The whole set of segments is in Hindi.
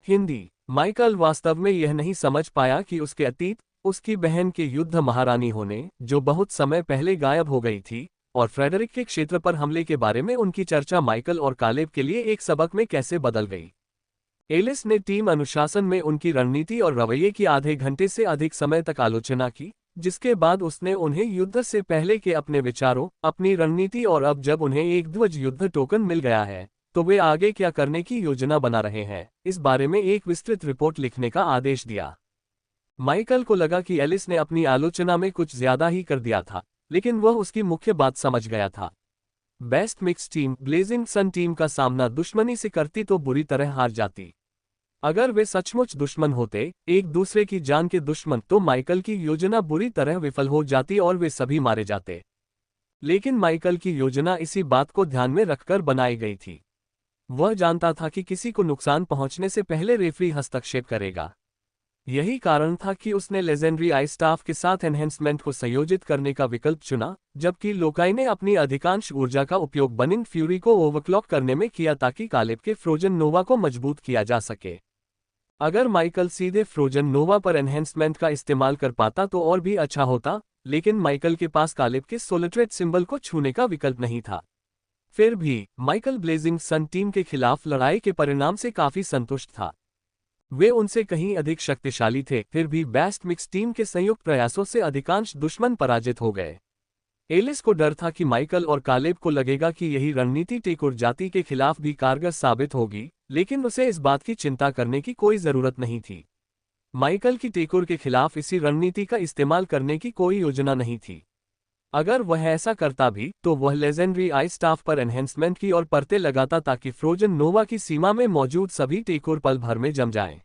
हिंदी। माइकल वास्तव में यह नहीं समझ पाया कि उसके अतीत, उसकी बहन के युद्ध महारानी होने, जो बहुत समय पहले गायब हो गई थी, और फ्रेडरिक के क्षेत्र पर हमले के बारे में उनकी चर्चा माइकल और कालेब के लिए एक सबक में कैसे बदल गई। एलिस ने टीम अनुशासन में उनकी रणनीति और रवैये की आधे घंटे से अधिक समय तक आलोचना की, जिसके बाद उसने उन्हें युद्ध से पहले के अपने विचारों, अपनी रणनीति और अब जब उन्हें एक ध्वज युद्ध टोकन मिल गया है, तो वे आगे क्या करने की योजना बना रहे हैं, इस बारे में एक विस्तृत रिपोर्ट लिखने का आदेश दिया। माइकल को लगा कि एलिस ने अपनी आलोचना में कुछ ज्यादा ही कर दिया था, लेकिन वह उसकी मुख्य बात समझ गया था। बेस्ट मिक्स टीम ब्लेजिंग सन टीम का सामना दुश्मनी से करती तो बुरी तरह हार जाती। अगर वे सचमुच दुश्मन होते, एक दूसरे की जान के दुश्मन, तो माइकल की योजना बुरी तरह विफल हो जाती और वे सभी मारे जाते। लेकिन माइकल की योजना इसी बात को ध्यान में रखकर बनाई गई थी। वह जानता था कि किसी को नुकसान पहुंचने से पहले रेफरी हस्तक्षेप करेगा। यही कारण था कि उसने लेजेंडरी आइस स्टाफ के साथ एनहेंसमेंट को संयोजित करने का विकल्प चुना, जबकि लोकाई ने अपनी अधिकांश ऊर्जा का उपयोग बर्निंग फ्यूरी को ओवरक्लॉक करने में किया ताकि कालेब के फ्रोजन नोवा को मजबूत किया जा सके। अगर माइकल सीधे फ्रोजन नोवा पर एनहेंसमेंट का इस्तेमाल कर पाता तो और भी अच्छा होता, लेकिन माइकल के पास कालेब के सोलिट्रेट सिंबल को छूने का विकल्प नहीं था। फिर भी माइकल ब्लेजिंग सन टीम के खिलाफ लड़ाई के परिणाम से काफी संतुष्ट था। वे उनसे कहीं अधिक शक्तिशाली थे, फिर भी बेस्ट मिक्स टीम के संयुक्त प्रयासों से अधिकांश दुश्मन पराजित हो गए। एलिस को डर था कि माइकल और कालेब को लगेगा कि यही रणनीति टेकोर जाति के खिलाफ भी कारगर साबित होगी, लेकिन उसे इस बात की चिंता करने की कोई जरूरत नहीं थी। माइकल की टेकोर के खिलाफ इसी रणनीति का इस्तेमाल करने की कोई योजना नहीं थी। अगर वह ऐसा करता भी, तो वह लेजेंडरी आइस स्टाफ पर एनहेंसमेंट की और परतें लगाता ताकि फ्रोजन नोवा की सीमा में मौजूद सभी टेकोर पल भर में जम जाएं।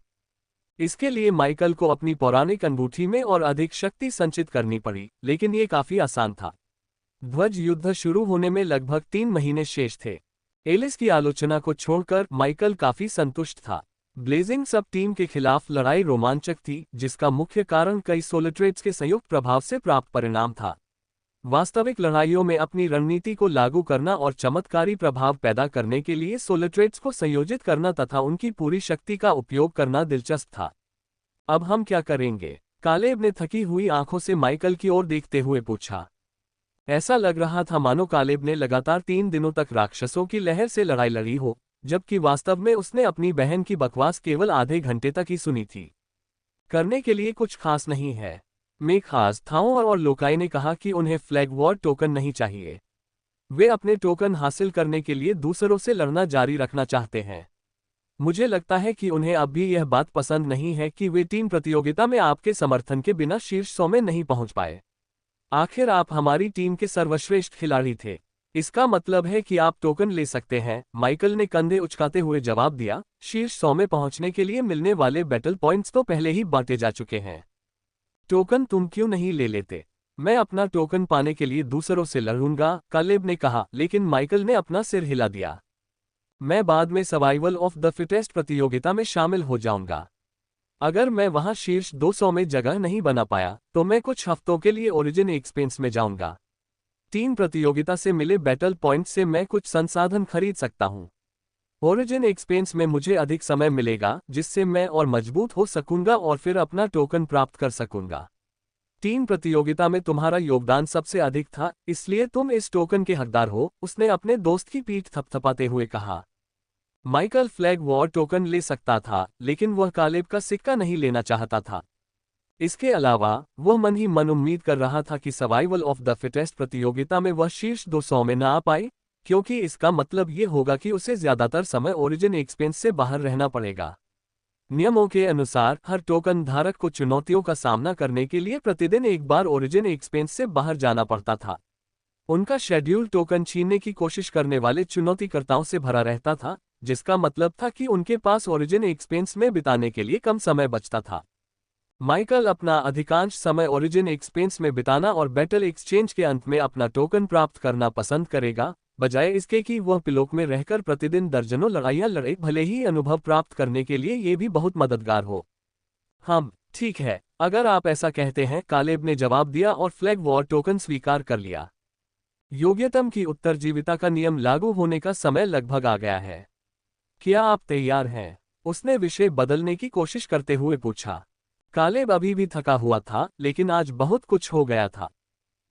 इसके लिए माइकल को अपनी पौराणिक अंगूठी में और अधिक शक्ति संचित करनी पड़ी, लेकिन ये काफी आसान था। ध्वज युद्ध शुरू होने में लगभग 3 महीने शेष थे। एलिस की आलोचना को छोड़कर माइकल काफी संतुष्ट था। ब्लेजिंग सब टीम के खिलाफ लड़ाई रोमांचक थी, जिसका मुख्य कारण कई सोलिट्रेट्स के संयुक्त प्रभाव से प्राप्त परिणाम था। वास्तविक लड़ाइयों में अपनी रणनीति को लागू करना और चमत्कारी प्रभाव पैदा करने के लिए सोलिट्रेट्स को संयोजित करना तथा उनकी पूरी शक्ति का उपयोग करना दिलचस्प था। अब हम क्या करेंगे? कालेब ने थकी हुई आंखों से माइकल की ओर देखते हुए पूछा। ऐसा लग रहा था मानो कालेब ने लगातार 3 दिनों तक राक्षसों की लहर से लड़ाई लड़ी हो, जबकि वास्तव में उसने अपनी बहन की बकवास केवल आधे घंटे तक ही सुनी थी। करने के लिए कुछ खास नहीं है। मेखास, थाओ और लोकाई ने कहा कि उन्हें फ्लैग वॉर टोकन नहीं चाहिए। वे अपने टोकन हासिल करने के लिए दूसरों से लड़ना जारी रखना चाहते हैं। मुझे लगता है कि उन्हें अब भी यह बात पसंद नहीं है कि वे टीम प्रतियोगिता में आपके समर्थन के बिना शीर्ष 100 में नहीं पहुंच पाए। आखिर आप हमारी टीम के सर्वश्रेष्ठ खिलाड़ी थे। इसका मतलब है कि आप टोकन ले सकते हैं, माइकल ने कंधे उचकाते हुए जवाब दिया। शीर्ष 100 में पहुंचने के लिए मिलने वाले बैटल पॉइंट्स तो पहले ही बांटे जा चुके हैं। टोकन तुम क्यों नहीं ले लेते? मैं अपना टोकन पाने के लिए दूसरों से लड़ूंगा, कालेब ने कहा, लेकिन माइकल ने अपना सिर हिला दिया। मैं बाद में सर्वाइवल ऑफ द फिटेस्ट प्रतियोगिता में शामिल हो जाऊंगा। अगर मैं वहां शीर्ष 200 में जगह नहीं बना पाया, तो मैं कुछ हफ्तों के लिए ओरिजिन एक्सपेंस में जाऊंगा। टीम प्रतियोगिता से मिले बैटल पॉइंट से मैं कुछ संसाधन खरीद सकता हूं। ओरिजिन एक्सपेंस में मुझे अधिक समय मिलेगा, जिससे मैं और मजबूत हो सकूंगा और फिर अपना टोकन प्राप्त कर सकूंगा। टीम प्रतियोगिता में तुम्हारा योगदान सबसे अधिक था, इसलिए तुम इस टोकन के हकदार हो, उसने अपने दोस्त की पीठ थपथपाते हुए कहा। माइकल फ्लैग वॉर टोकन ले सकता था, लेकिन वह कालेब का सिक्का नहीं लेना चाहता था। इसके अलावा वह मन ही मन उम्मीद कर रहा था कि सर्वाइवल ऑफ द फिटेस्ट प्रतियोगिता में वह शीर्ष 200 में न आ पाए, क्योंकि इसका मतलब ये होगा कि उसे ज्यादातर समय ओरिजिन एक्सपेंस से बाहर रहना पड़ेगा। नियमों के अनुसार हर टोकन धारक को चुनौतियों का सामना करने के लिए प्रतिदिन एक बार ओरिजिन एक्सपेंस से बाहर जाना पड़ता था। उनका शेड्यूल टोकन छीनने की कोशिश करने वाले चुनौतीकर्ताओं से भरा रहता था, जिसका मतलब था कि उनके पास ओरिजिन एक्सपेंस में बिताने के लिए कम समय बचता था। माइकल अपना अधिकांश समय ओरिजिन एक्सपेंस में बिताना और बैटल एक्सचेंज के अंत में अपना टोकन प्राप्त करना पसंद करेगा, बजाय इसके कि वह पिलोक में रहकर प्रतिदिन दर्जनों लड़ाइयां लड़े, भले ही अनुभव प्राप्त करने के लिए ये भी बहुत मददगार हो। हाँ, ठीक है, अगर आप ऐसा कहते हैं, कालेब ने जवाब दिया और फ्लैग वॉर टोकन स्वीकार कर लिया। योग्यतम की उत्तरजीविता का नियम लागू होने का समय लगभग आ गया है। क्या आप तैयार हैं? उसने विषय बदलने की कोशिश करते हुए पूछा। कालेब अभी भी थका हुआ था, लेकिन आज बहुत कुछ हो गया था।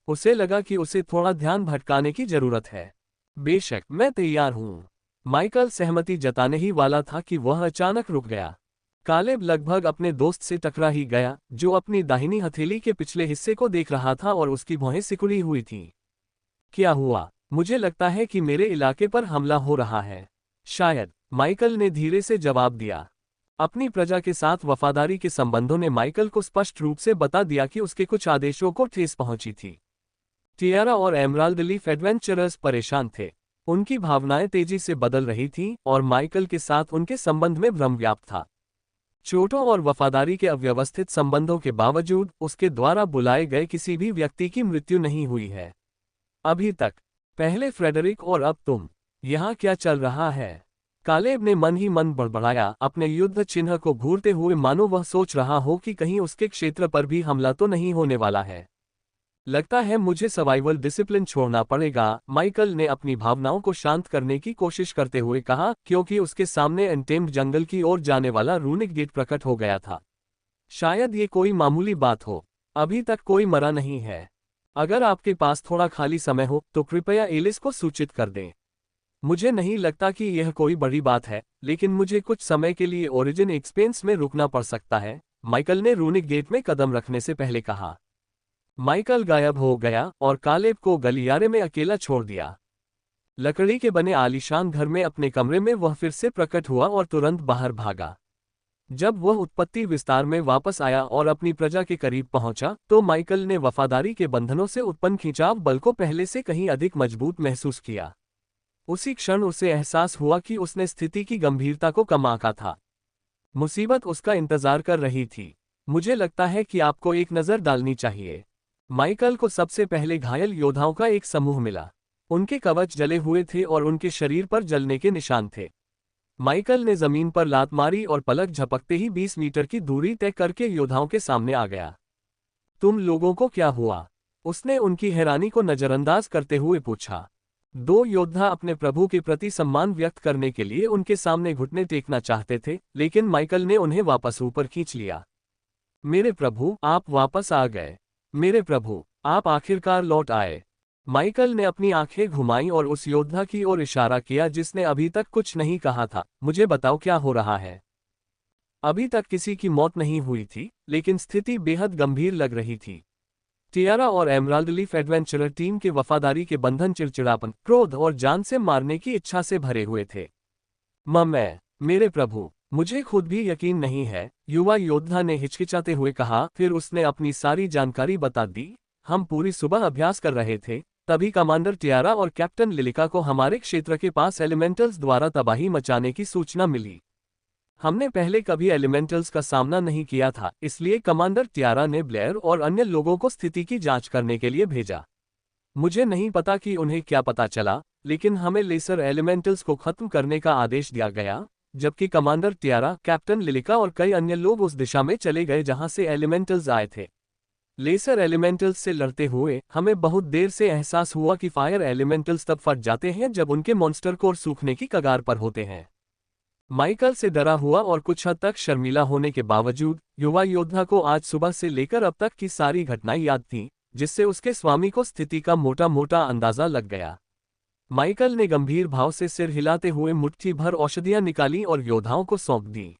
उसे लगा कि उसे थोड़ा ध्यान भटकाने की जरूरत है। बेशक, मैं तैयार हूं। माइकल सहमति जताने ही वाला था कि वह अचानक रुक गया। कालेब लगभग अपने दोस्त से टकरा ही गया, जो अपनी दाहिनी हथेली के पिछले हिस्से को देख रहा था और उसकी भौहें सिकुड़ी हुई थीं। क्या हुआ? मुझे लगता है कि मेरे इलाके पर हमला हो रहा है। शायद, माइकल ने धीरे से जवाब दिया। अपनी प्रजा के साथ वफादारी के संबंधों ने माइकल को स्पष्ट रूप से बता दिया कि उसके कुछ आदेशों को ठेस पहुंची थी। टियारा और एमराल्ड लीफ एडवेंचरर्स परेशान थे। उनकी भावनाएं तेजी से बदल रही थीं और माइकल के साथ उनके संबंध में भ्रम व्याप्त था। चोटों और वफादारी के अव्यवस्थित संबंधों के बावजूद उसके द्वारा बुलाए गए किसी भी व्यक्ति की मृत्यु नहीं हुई है अभी तक। पहले फ्रेडरिक और अब तुम। यहाँ क्या चल रहा है? कालेब ने मन ही मन बड़बड़ाया, अपने युद्ध चिन्ह को घूरते हुए, मानो वह सोच रहा हो कि कहीं उसके क्षेत्र पर भी हमला तो नहीं होने वाला है। लगता है मुझे सर्वाइवल डिसिप्लिन छोड़ना पड़ेगा, माइकल ने अपनी भावनाओं को शांत करने की कोशिश करते हुए कहा, क्योंकि उसके सामने अनटेम्ड जंगल की ओर जाने वाला रूनिक गेट प्रकट हो गया था। शायद ये कोई मामूली बात हो। अभी तक कोई मरा नहीं है। अगर आपके पास थोड़ा खाली समय हो तो कृपया एलिस को सूचित कर दें। मुझे नहीं लगता कि यह कोई बड़ी बात है, लेकिन मुझे कुछ समय के लिए ओरिजिन एक्सपेंस में रुकना पड़ सकता है, माइकल ने रूनिक गेट में कदम रखने से पहले कहा। माइकल गायब हो गया और कालेब को गलियारे में अकेला छोड़ दिया। लकड़ी के बने आलीशान घर में अपने कमरे में वह फिर से प्रकट हुआ और तुरंत बाहर भागा। जब वह उत्पत्ति विस्तार में वापस आया और अपनी प्रजा के करीब पहुंचा, तो माइकल ने वफादारी के बंधनों से उत्पन्न खिंचाव बल को पहले से कहीं अधिक मजबूत महसूस किया। उसी क्षण उसे एहसास हुआ कि उसने स्थिति की गंभीरता को कम आंका था। मुसीबत उसका इंतजार कर रही थी। मुझे लगता है कि आपको एक नज़र डालनी चाहिए। माइकल को सबसे पहले घायल योद्धाओं का एक समूह मिला। उनके कवच जले हुए थे और उनके शरीर पर जलने के निशान थे। माइकल ने जमीन पर लात मारी और पलक झपकते ही 20 मीटर की दूरी तय करके योद्धाओं के सामने आ गया। तुम लोगों को क्या हुआ? उसने उनकी हैरानी को नजरअंदाज करते हुए पूछा। दो योद्धा अपने प्रभु के प्रति सम्मान व्यक्त करने के लिए उनके सामने घुटने टेकना चाहते थे, लेकिन माइकल ने उन्हें वापस ऊपर खींच लिया। मेरे प्रभु, आप वापस आ गए। मेरे प्रभु, आप आखिरकार लौट आए। माइकल ने अपनी आंखें घुमाईं और उस योद्धा की ओर इशारा किया जिसने अभी तक कुछ नहीं कहा था। मुझे बताओ क्या हो रहा है? अभी तक किसी की मौत नहीं हुई थी, लेकिन स्थिति बेहद गंभीर लग रही थी। टियारा और एमराल्ड लीफ एडवेंचरर टीम के वफादारी के बंधन चिड़चिड़ापन, क्रोध और जान से मारने की इच्छा से भरे हुए थे। मेरे प्रभु, मुझे खुद भी यकीन नहीं है, युवा योद्धा ने हिचकिचाते हुए कहा। फिर उसने अपनी सारी जानकारी बता दी। हम पूरी सुबह अभ्यास कर रहे थे, तभी कमांडर टियारा और कैप्टन लिलिका को हमारे क्षेत्र के पास एलिमेंटल्स द्वारा तबाही मचाने की सूचना मिली। हमने पहले कभी एलिमेंटल्स का सामना नहीं किया था, इसलिए कमांडर टियारा ने ब्लेयर और अन्य लोगों को स्थिति की जांच करने के लिए भेजा। मुझे नहीं पता कि उन्हें क्या पता चला, लेकिन हमें लेसर एलिमेंटल्स को खत्म करने का आदेश दिया गया, जबकि कमांडर टियारा, कैप्टन लिलिका और कई अन्य लोग उस दिशा में चले गए जहां से एलिमेंटल्स आए थे। लेसर एलिमेंटल्स से लड़ते हुए हमें बहुत देर से एहसास हुआ कि फायर एलिमेंटल्स तब फट जाते हैं जब उनके मॉन्स्टर कोर सूखने की कगार पर होते हैं। माइकल से डरा हुआ और कुछ हद तक शर्मिला होने के बावजूद युवा योद्धा को आज सुबह से लेकर अब तक की सारी घटनाएं याद थीं, जिससे उसके स्वामी को स्थिति का मोटा मोटा अंदाजा लग गया। माइकल ने गंभीर भाव से सिर हिलाते हुए मुट्ठी भर औषधियां निकाली और योद्धाओं को सौंप दी।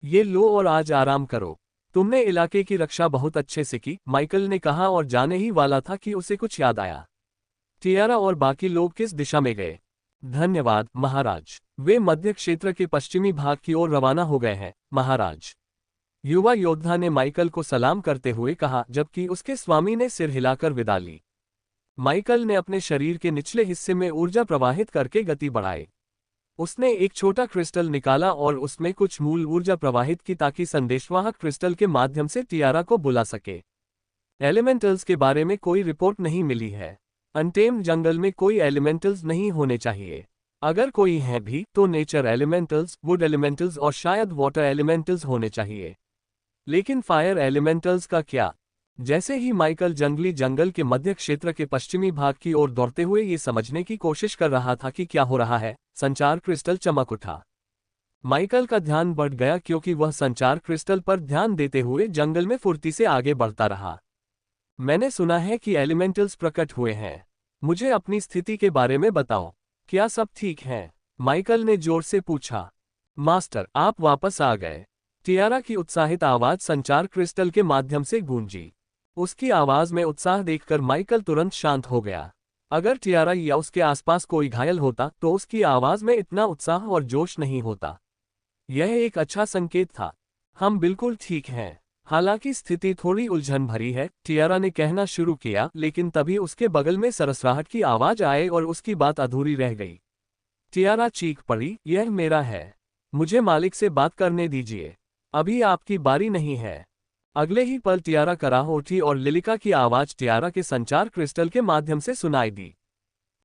ये लो और आज आराम करो। तुमने इलाके की रक्षा बहुत अच्छे से की, माइकल ने कहा और जाने ही वाला था कि उसे कुछ याद आया। टियारा और बाकी लोग किस दिशा में गए? धन्यवाद महाराज, वे मध्य क्षेत्र के पश्चिमी भाग की ओर रवाना हो गए हैं महाराज। युवा योद्धा ने माइकल को सलाम करते हुए कहा, जबकि उसके स्वामी ने सिर हिलाकर विदा ली। माइकल ने अपने शरीर के निचले हिस्से में ऊर्जा प्रवाहित करके गति बढ़ाई। उसने एक छोटा क्रिस्टल निकाला और उसमें कुछ मूल ऊर्जा प्रवाहित की ताकि संदेशवाहक क्रिस्टल के माध्यम से टियारा को बुला सके। एलिमेंटल्स के बारे में कोई रिपोर्ट नहीं मिली है। अनटेम्ड जंगल में कोई एलिमेंटल्स नहीं होने चाहिए। अगर कोई है भी तो नेचर एलिमेंटल्स, वुड एलिमेंटल्स और शायद वाटर एलिमेंटल्स होने चाहिए। लेकिन फायर एलिमेंटल्स का क्या? जैसे ही माइकल जंगली जंगल के मध्य क्षेत्र के पश्चिमी भाग की ओर दौड़ते हुए ये समझने की कोशिश कर रहा था कि क्या हो रहा है, संचार क्रिस्टल चमक उठा। माइकल का ध्यान बढ़ गया क्योंकि वह संचार क्रिस्टल पर ध्यान देते हुए जंगल में फुर्ती से आगे बढ़ता रहा। मैंने सुना है कि एलिमेंटल्स प्रकट हुए हैं। मुझे अपनी स्थिति के बारे में बताओ। क्या सब ठीक है? माइकल ने जोर से पूछा। मास्टर, आप वापस आ गए। टियारा की उत्साहित आवाज संचार क्रिस्टल के माध्यम से गूंजी। उसकी आवाज में उत्साह देखकर माइकल तुरंत शांत हो गया। अगर टियारा या उसके आसपास कोई घायल होता तो उसकी आवाज में इतना उत्साह और जोश नहीं होता। यह एक अच्छा संकेत था। हम बिल्कुल ठीक हैं। हालांकि स्थिति थोड़ी उलझन भरी है, टियारा ने कहना शुरू किया, लेकिन तभी उसके बगल में सरसराहट की आवाज आए और उसकी बात अधूरी रह गई। टियारा चीख पड़ी, यह मेरा है। मुझे मालिक से बात करने दीजिए। अभी आपकी बारी नहीं है। अगले ही पल टियारा कराह उठी और लिलिका की आवाज टियारा के संचार क्रिस्टल के माध्यम से सुनाई दी।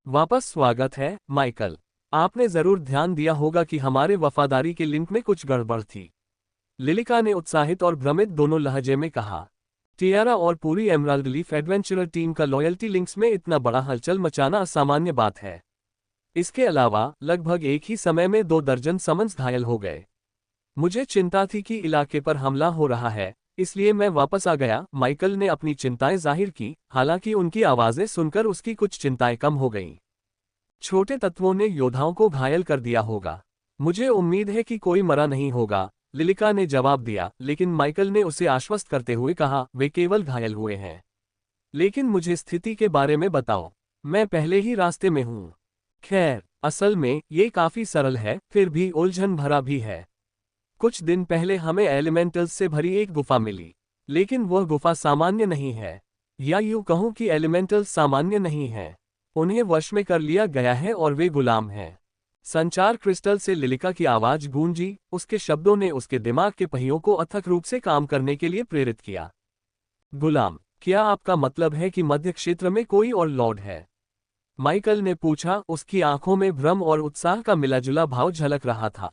वापस स्वागत है, माइकल। आपने जरूर ध्यान दिया होगा कि हमारे वफादारी के लिंक में कुछ गड़बड़ थी। लिलिका ने उत्साहित और भ्रमित दोनों लहजे में कहा। टियारा और पूरी एमराल्ड लीफ एडवेंचरर टीम का लॉयल्टी लिंक्स में इतना बड़ा हलचल मचाना असामान्य बात है। इसके अलावा लगभग एक ही समय में 2 दर्जन समन्स घायल हो गए। मुझे चिंता थी कि इलाके पर हमला हो रहा है, इसलिए मैं वापस आ गया। माइकल ने अपनी चिंताएं जाहिर की, हालांकि उनकी आवाजें सुनकर उसकी कुछ चिंताएं कम हो गईं। छोटे तत्वों ने योद्धाओं को घायल कर दिया होगा। मुझे उम्मीद है कि कोई मरा नहीं होगा, लिलिका ने जवाब दिया, लेकिन माइकल ने उसे आश्वस्त करते हुए कहा, वे केवल घायल हुए हैं। लेकिन मुझे स्थिति के बारे में बताओ। मैं पहले ही रास्ते में हूँ। खैर, असल में ये काफी सरल है, फिर भी उलझन भरा भी है। कुछ दिन पहले हमें एलिमेंटल्स से भरी एक गुफा मिली, लेकिन वह गुफा सामान्य नहीं है। या यूं कहूं कि एलिमेंटल्स सामान्य नहीं हैं। उन्हें वश में कर लिया गया है और वे गुलाम हैं। संचार क्रिस्टल से लिलिका की आवाज गूंजी, उसके शब्दों ने उसके दिमाग के पहियों को अथक रूप से काम करने के लिए प्रेरित किया। गुलाम? क्या आपका मतलब है कि मध्य क्षेत्र में कोई और लॉर्ड है? माइकल ने पूछा, उसकी आंखों में भ्रम और उत्साह का मिलाजुला भाव झलक रहा था।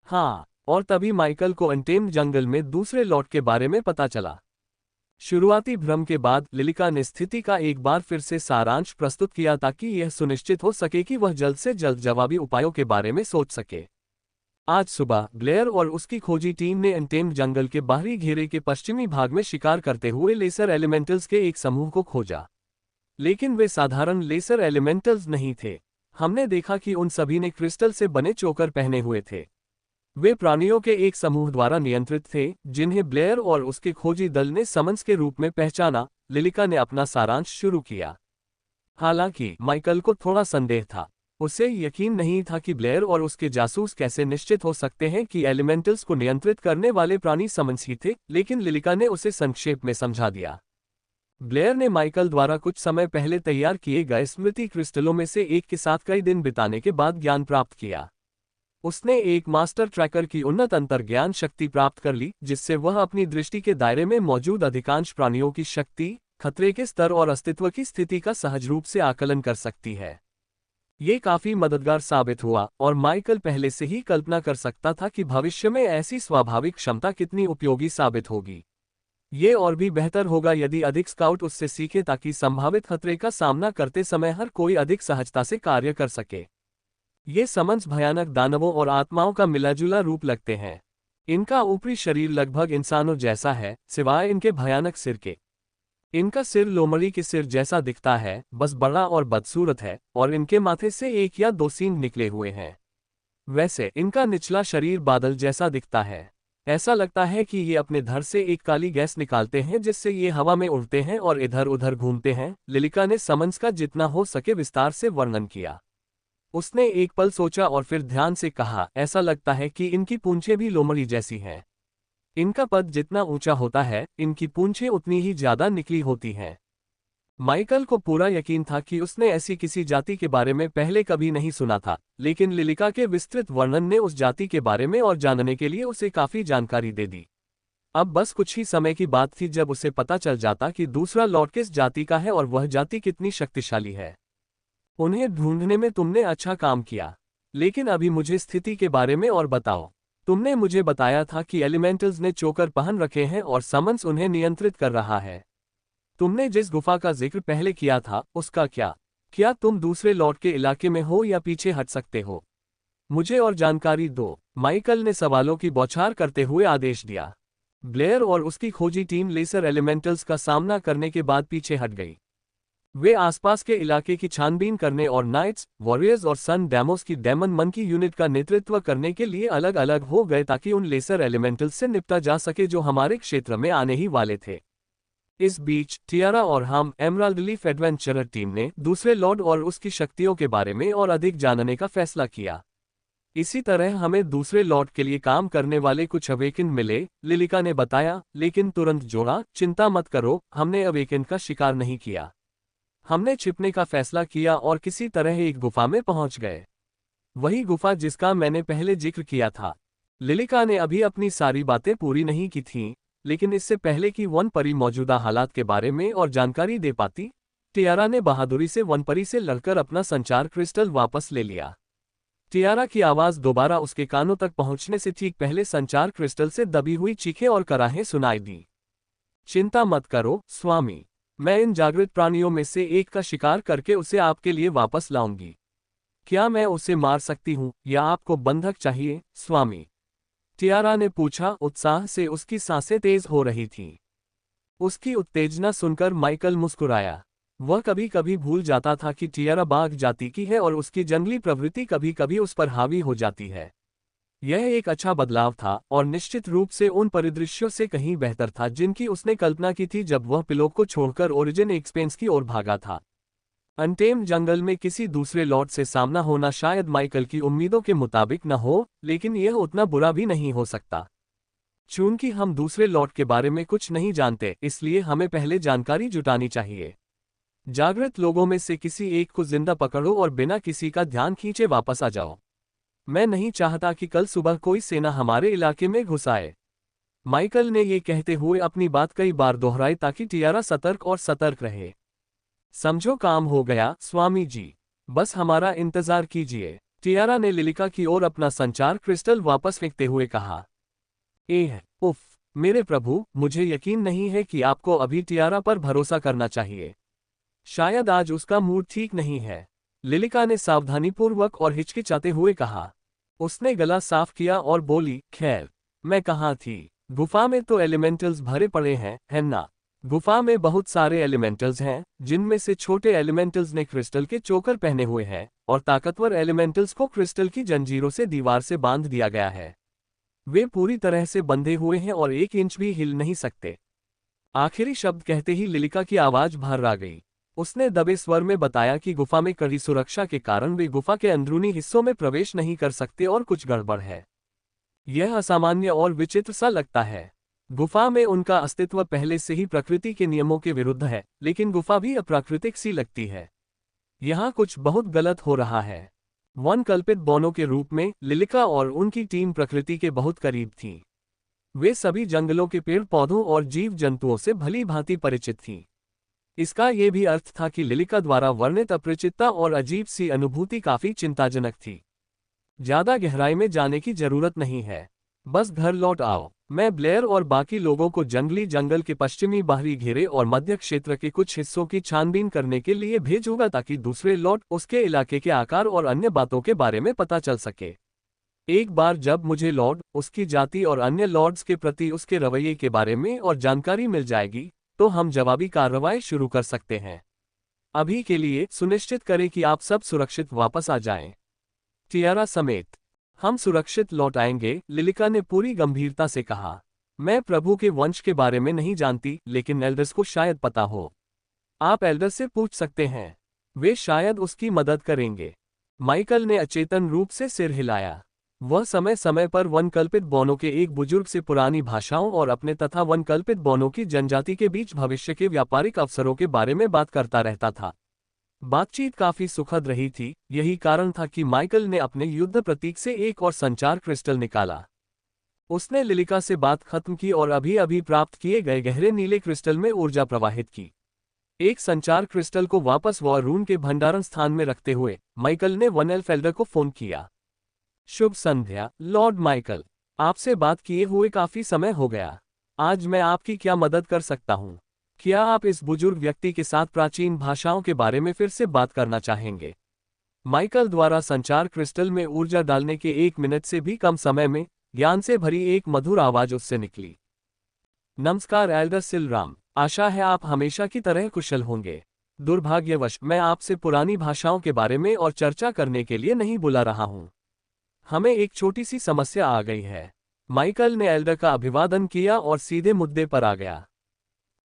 हाँ, और तभी माइकल को अनटेम्ड जंगल में दूसरे लॉर्ड के बारे में पता चला। शुरुआती भ्रम के बाद लिलिका ने स्थिति का एक बार फिर से सारांश प्रस्तुत किया ताकि यह सुनिश्चित हो सके कि वह जल्द से जल्द जवाबी उपायों के बारे में सोच सके। आज सुबह ब्लेयर और उसकी खोजी टीम ने अनटेम्ड जंगल के बाहरी घेरे के पश्चिमी भाग में शिकार करते हुए लेसर एलिमेंटल्स के एक समूह को खोजा। लेकिन वे साधारण लेसर एलिमेंटल्स नहीं थे। हमने देखा कि उन सभी ने क्रिस्टल से बने चोकर पहने हुए थे। वे प्राणियों के एक समूह द्वारा नियंत्रित थे, जिन्हें ब्लेयर और उसके खोजी दल ने समन्स के रूप में पहचाना। लिलिका ने अपना सारांश शुरू किया। हालांकि माइकल को थोड़ा संदेह था। उसे यकीन नहीं था कि ब्लेयर और उसके जासूस कैसे निश्चित हो सकते हैं कि एलिमेंटल्स को नियंत्रित करने वाले प्राणी समन्स ही थे, लेकिन लिलिका ने उसे संक्षेप में समझा दिया। ब्लेयर ने माइकल द्वारा कुछ समय पहले तैयार किए गए स्मृति क्रिस्टलों में से एक के साथ कई दिन बिताने के बाद ज्ञान प्राप्त किया। उसने एक मास्टर ट्रैकर की उन्नत अंतर्ज्ञान शक्ति प्राप्त कर ली, जिससे वह अपनी दृष्टि के दायरे में मौजूद अधिकांश प्राणियों की शक्ति, खतरे के स्तर और अस्तित्व की स्थिति का सहज रूप से आकलन कर सकती है। ये काफी मददगार साबित हुआ, और माइकल पहले से ही कल्पना कर सकता था कि भविष्य में ऐसी स्वाभाविक क्षमता कितनी उपयोगी साबित होगी। ये और भी बेहतर होगा यदि अधिक स्काउट उससे सीखे ताकि संभावित खतरे का सामना करते समय हर कोई अधिक सहजता से कार्य कर सके। ये समन्स भयानक दानवों और आत्माओं का मिलाजुला रूप लगते हैं। इनका ऊपरी शरीर लगभग इंसानों जैसा है, सिवाय इनके भयानक सिर के। इनका सिर लोमड़ी के सिर जैसा दिखता है, बस बड़ा और बदसूरत है, और इनके माथे से 1 या 2 सींग निकले हुए हैं। वैसे इनका निचला शरीर बादल जैसा दिखता है। ऐसा लगता है कि ये अपने धड़ से एक काली गैस निकालते हैं जिससे ये हवा में उड़ते हैं और इधर उधर घूमते हैं। लिलिका ने समन्स का जितना हो सके विस्तार से वर्णन किया। उसने एक पल सोचा और फिर ध्यान से कहा, ऐसा लगता है कि इनकी पूंछें भी लोमड़ी जैसी हैं। इनका पद जितना ऊंचा होता है, इनकी पूंछें उतनी ही ज्यादा निकली होती हैं। माइकल को पूरा यकीन था कि उसने ऐसी किसी जाति के बारे में पहले कभी नहीं सुना था, लेकिन लिलिका के विस्तृत वर्णन ने उस जाति के बारे में और जानने के लिए उसे काफी जानकारी दे दी। अब बस कुछ ही समय की बात थी जब उसे पता चल जाता कि दूसरा लॉर्ड किस जाति का है और वह जाति कितनी शक्तिशाली है। उन्हें ढूंढने में तुमने अच्छा काम किया, लेकिन अभी मुझे स्थिति के बारे में और बताओ। तुमने मुझे बताया था कि एलिमेंटल्स ने चोकर पहन रखे हैं और समन्स उन्हें नियंत्रित कर रहा है। तुमने जिस गुफा का जिक्र पहले किया था, उसका क्या? क्या तुम दूसरे लॉर्ड के इलाके में हो या पीछे हट सकते हो? मुझे और जानकारी दो, माइकल ने सवालों की बौछार करते हुए आदेश दिया। ब्लेयर और उसकी खोजी टीम लेसर एलिमेंटल्स का सामना करने के बाद पीछे हट गई। वे आसपास के इलाके की छानबीन करने और नाइट्स, वॉरियर्स और सन डैमोस की डेमन मन की यूनिट का नेतृत्व करने के लिए अलग अलग हो गए ताकि उन लेसर एलिमेंटल्स से निपटा जा सके जो हमारे क्षेत्र में आने ही वाले थे। इस बीच टियारा और हम एमराल्ड लीफ एडवेंचरर टीम ने दूसरे लॉर्ड और उसकी शक्तियों के बारे में और अधिक जानने का फैसला किया। इसी तरह हमें दूसरे लॉर्ड के लिए काम करने वाले कुछ अवेकिन मिले, लिलिका ने बताया, लेकिन तुरंत जोड़ा, चिंता मत करो, हमने अवेकिन का शिकार नहीं किया। हमने छिपने का फैसला किया और किसी तरह एक गुफा में पहुंच गए। वही गुफा जिसका मैंने पहले जिक्र किया था। लिलिका ने अभी अपनी सारी बातें पूरी नहीं की थीं, लेकिन इससे पहले कि वन परी मौजूदा हालात के बारे में और जानकारी दे पाती, टियारा ने बहादुरी से वन परी से लड़कर अपना संचार क्रिस्टल वापस ले लिया। टियारा की आवाज दोबारा उसके कानों तक पहुंचने से ठीक पहले संचार क्रिस्टल से दबी हुई चीखें और कराहें सुनाई दी। चिंता मत करो, स्वामी। मैं इन जागृत प्राणियों में से एक का शिकार करके उसे आपके लिए वापस लाऊंगी। क्या मैं उसे मार सकती हूँ या आपको बंधक चाहिए, स्वामी? टियारा ने पूछा। उत्साह से उसकी सांसें तेज हो रही थीं। उसकी उत्तेजना सुनकर माइकल मुस्कुराया। वह कभी कभी भूल जाता था कि टियारा बाघ जाति की है और उसकी जंगली प्रवृत्ति कभी कभी उस पर हावी हो जाती है। यह एक अच्छा बदलाव था और निश्चित रूप से उन परिदृश्यों से कहीं बेहतर था जिनकी उसने कल्पना की थी जब वह पिलोक को छोड़कर ओरिजिन एक्सपेंस की ओर भागा था। अनटेम जंगल में किसी दूसरे लॉर्ड से सामना होना शायद माइकल की उम्मीदों के मुताबिक न हो, लेकिन यह उतना बुरा भी नहीं हो सकता। चूंकि हम दूसरे लॉर्ड के बारे में कुछ नहीं जानते, इसलिए हमें पहले जानकारी जुटानी चाहिए। जागृत लोगों में से किसी एक को जिंदा पकड़ो और बिना किसी का ध्यान खींचे वापस आ जाओ। मैं नहीं चाहता कि कल सुबह कोई सेना हमारे इलाके में घुस आए। माइकल ने ये कहते हुए अपनी बात कई बार दोहराई ताकि टियारा सतर्क और सतर्क रहे। समझो, काम हो गया, स्वामी जी। बस हमारा इंतजार कीजिए। टियारा ने लिलिका की ओर अपना संचार क्रिस्टल वापस फेंकते हुए कहा। उफ, मेरे प्रभु, मुझे यकीन नहीं है कि आपको अभी टियारा पर भरोसा करना चाहिए। शायद आज उसका मूड ठीक नहीं है, लिलिका ने सावधानीपूर्वक और हिचकिचाते हुए कहा। उसने गला साफ किया और बोली, खैर, मैं कहाँ थी? गुफा में तो एलिमेंटल्स भरे पड़े हैं, है ना? गुफा में बहुत सारे एलिमेंटल्स हैं, जिनमें से छोटे एलिमेंटल्स ने क्रिस्टल के चोकर पहने हुए हैं और ताकतवर एलिमेंटल्स को क्रिस्टल की जंजीरों से दीवार से बांध दिया गया है। वे पूरी तरह से बंधे हुए हैं और 1 इंच भी हिल नहीं सकते। आखिरी शब्द कहते ही लिलिका की आवाज बाहर आ गई। उसने दबे स्वर में बताया कि गुफा में कड़ी सुरक्षा के कारण वे गुफा के अंदरूनी हिस्सों में प्रवेश नहीं कर सकते और कुछ गड़बड़ है। यह असामान्य और विचित्र सा लगता है। गुफा में उनका अस्तित्व पहले से ही प्रकृति के नियमों के विरुद्ध है, लेकिन गुफा भी अप्राकृतिक सी लगती है। यहाँ कुछ बहुत गलत हो रहा है। वन कल्पित बौनों के रूप में लिलिका और उनकी टीम प्रकृति के बहुत करीब थीं। वे सभी जंगलों के पेड़ पौधों और जीव जंतुओं से भली भांति परिचित थीं। इसका यह भी अर्थ था कि लिलिका द्वारा वर्णित अपरिचितता और अजीब सी अनुभूति काफी चिंताजनक थी। ज्यादा गहराई में जाने की जरूरत नहीं है, बस घर लौट आओ। मैं ब्लेयर और बाकी लोगों को जंगली जंगल के पश्चिमी बाहरी घेरे और मध्य क्षेत्र के कुछ हिस्सों की छानबीन करने के लिए भेजूंगा ताकि दूसरे लॉर्ड उसके इलाके के आकार और अन्य बातों के बारे में पता चल सके। एक बार जब मुझे लॉर्ड, उसकी जाति और अन्य लॉर्ड्स के प्रति उसके रवैये के बारे में और जानकारी मिल जाएगी, तो हम जवाबी कार्रवाई शुरू कर सकते हैं। अभी के लिए सुनिश्चित करें कि आप सब सुरक्षित वापस आ जाएं। टियारा समेत। हम सुरक्षित लौट आएंगे, लिलिका ने पूरी गंभीरता से कहा। मैं प्रभु के वंश के बारे में नहीं जानती, लेकिन एल्डर्स को शायद पता हो। आप एल्डर से पूछ सकते हैं, वे शायद उसकी मदद करेंगे। माइकल ने अचेतन रूप से सिर हिलाया। वह समय समय पर वनकल्पित बौनों के एक बुजुर्ग से पुरानी भाषाओं और अपने तथा वनकल्पित बौनों की जनजाति के बीच भविष्य के व्यापारिक अवसरों के बारे में बात करता रहता था। बातचीत काफी सुखद रही थी। यही कारण था कि माइकल ने अपने युद्ध प्रतीक से एक और संचार क्रिस्टल निकाला। उसने लिलिका से बात खत्म की और अभी अभी प्राप्त किए गए गहरे नीले क्रिस्टल में ऊर्जा प्रवाहित की। एक संचार क्रिस्टल को वापस वॉर रूम के भंडारण स्थान में रखते हुए माइकल ने वन एल्फ एल्डर को फोन किया। शुभ संध्या, लॉर्ड माइकल। आपसे बात किए हुए काफी समय हो गया। आज मैं आपकी क्या मदद कर सकता हूँ? क्या आप इस बुजुर्ग व्यक्ति के साथ प्राचीन भाषाओं के बारे में फिर से बात करना चाहेंगे? माइकल द्वारा संचार क्रिस्टल में ऊर्जा डालने के 1 मिनट से भी कम समय में ज्ञान से भरी एक मधुर आवाज उससे निकली। नमस्कार एल्डर सिलराम, आशा है आप हमेशा की तरह कुशल होंगे। दुर्भाग्यवश मैं आपसे पुरानी भाषाओं के बारे में और चर्चा करने के लिए नहीं बुला रहा हूं। हमें एक छोटी सी समस्या आ गई है। माइकल ने एल्डर का अभिवादन किया और सीधे मुद्दे पर आ गया।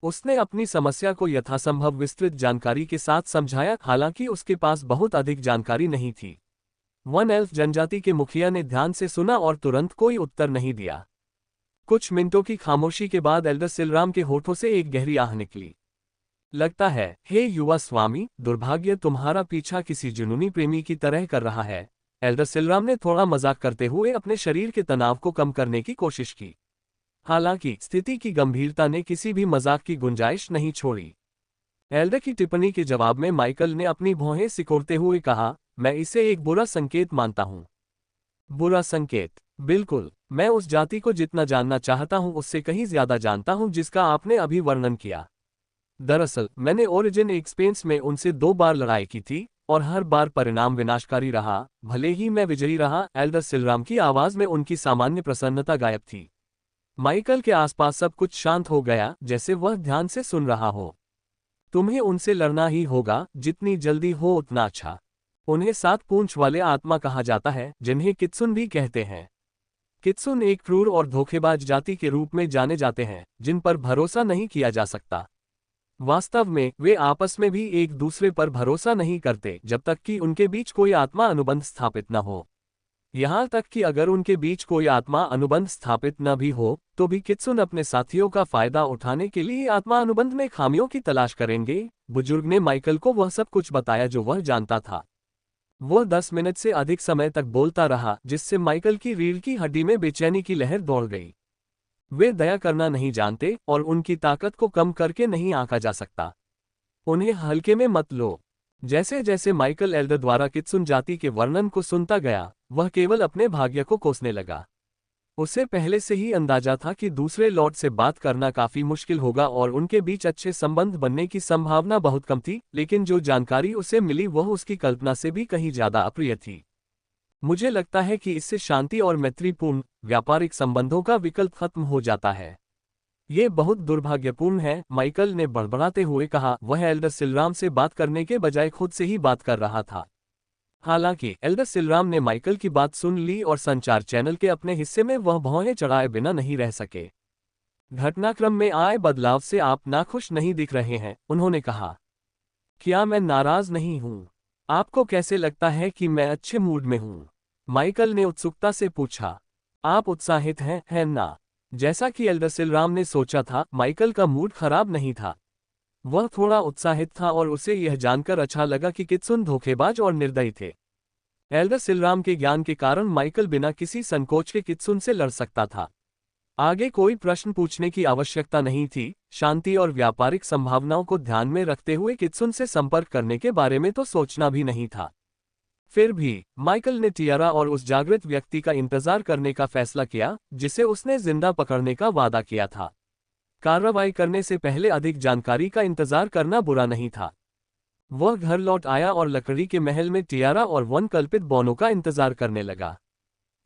उसने अपनी समस्या को यथासंभव विस्तृत जानकारी के साथ समझाया, हालांकि उसके पास बहुत अधिक जानकारी नहीं थी। वन एल्फ जनजाति के मुखिया ने ध्यान से सुना और तुरंत कोई उत्तर नहीं दिया। कुछ मिनटों की खामोशी के बाद एल्डर सिलराम के होठों से एक गहरी आह निकली। लगता है, हे युवा स्वामी, दुर्भाग्य तुम्हारा पीछा किसी जुनूनी प्रेमी की तरह कर रहा है। एल्डर सिलराम ने थोड़ा मजाक करते हुए अपने शरीर के तनाव को कम करने की कोशिश की। हालांकि स्थिति की गंभीरता ने किसी भी मजाक की गुंजाइश नहीं छोड़ी। एल्डर की टिप्पणी के जवाब में माइकल ने अपनी भौहें सिकोड़ते हुए कहा, मैं इसे एक बुरा संकेत मानता हूं। बुरा संकेत? बिल्कुल, मैं उस जाति को जितना जानना चाहता हूं उससे कहीं ज्यादा जानता हूं जिसका आपने अभी वर्णन किया। दरअसल मैंने ओरिजिन एक्सपेंस में उनसे 2 बार लड़ाई की थी और हर बार परिणाम विनाशकारी रहा, भले ही मैं विजयी रहा। एल्डर सिलराम की आवाज में उनकी सामान्य प्रसन्नता गायब थी। माइकल के आसपास सब कुछ शांत हो गया, जैसे वह ध्यान से सुन रहा हो। तुम्हें उनसे लड़ना ही होगा, जितनी जल्दी हो उतना अच्छा। उन्हें 7 पूंछ वाले आत्मा कहा जाता है, जिन्हें कित्सुन भी कहते हैं। कित्सुन एक क्रूर और धोखेबाज जाति के रूप में जाने जाते हैं, जिन पर भरोसा नहीं किया जा सकता। वास्तव में वे आपस में भी एक दूसरे पर भरोसा नहीं करते जब तक कि उनके बीच कोई आत्मा अनुबंध स्थापित न हो। यहाँ तक कि अगर उनके बीच कोई आत्मा अनुबंध स्थापित न भी हो तो भी कित्सुन अपने साथियों का फायदा उठाने के लिए आत्मा अनुबंध में खामियों की तलाश करेंगे। बुजुर्ग ने माइकल को वह सब कुछ बताया जो वह जानता था। वह 10 मिनट से अधिक समय तक बोलता रहा, जिससे माइकल की रीढ़ की हड्डी में बेचैनी की लहर दौड़ गई। वे दया करना नहीं जानते और उनकी ताकत को कम करके नहीं आंका जा सकता। उन्हें हल्के में मत लो। जैसे जैसे माइकल एल्डर द्वारा कित्सुन जाति के वर्णन को सुनता गया, वह केवल अपने भाग्य को कोसने लगा। उसे पहले से ही अंदाजा था कि दूसरे लॉर्ड से बात करना काफी मुश्किल होगा और उनके बीच अच्छे संबंध बनने की संभावना बहुत कम थी, लेकिन जो जानकारी उसे मिली वह उसकी कल्पना से भी कहीं ज्यादा अप्रिय थी। मुझे लगता है कि इससे शांति और मैत्रीपूर्ण व्यापारिक संबंधों का विकल्प खत्म हो जाता है। ये बहुत दुर्भाग्यपूर्ण है, माइकल ने बड़बड़ाते हुए कहा। वह एल्डर सिलराम से बात करने के बजाय खुद से ही बात कर रहा था। हालांकि एल्डर सिलराम ने माइकल की बात सुन ली और संचार चैनल के अपने हिस्से में वह भौहें चढ़ाए बिना नहीं रह सके। घटनाक्रम में आए बदलाव से आप नाखुश नहीं दिख रहे हैं, उन्होंने कहा। क्या मैं नाराज नहीं हूं? आपको कैसे लगता है कि मैं अच्छे मूड में हूं? माइकल ने उत्सुकता से पूछा। आप उत्साहित हैं, है ना? जैसा कि एल्डर सिलराम ने सोचा था, माइकल का मूड खराब नहीं था। वह थोड़ा उत्साहित था और उसे यह जानकर अच्छा लगा कि कित्सुन धोखेबाज और निर्दयी थे। एल्डर सिलराम के ज्ञान के कारण माइकल बिना किसी संकोच के कित्सुन से लड़ सकता था। आगे कोई प्रश्न पूछने की आवश्यकता नहीं थी। शांति और व्यापारिक संभावनाओं को ध्यान में रखते हुए कित्सुन से संपर्क करने के बारे में तो सोचना भी नहीं था। फिर भी माइकल ने टियारा और उस जागृत व्यक्ति का इंतजार करने का फैसला किया जिसे उसने जिंदा पकड़ने का वादा किया था। कार्रवाई करने से पहले अधिक जानकारी का इंतजार करना बुरा नहीं था। वह घर लौट आया और लकड़ी के महल में टियारा और वन कल्पित बॉनो का इंतजार करने लगा।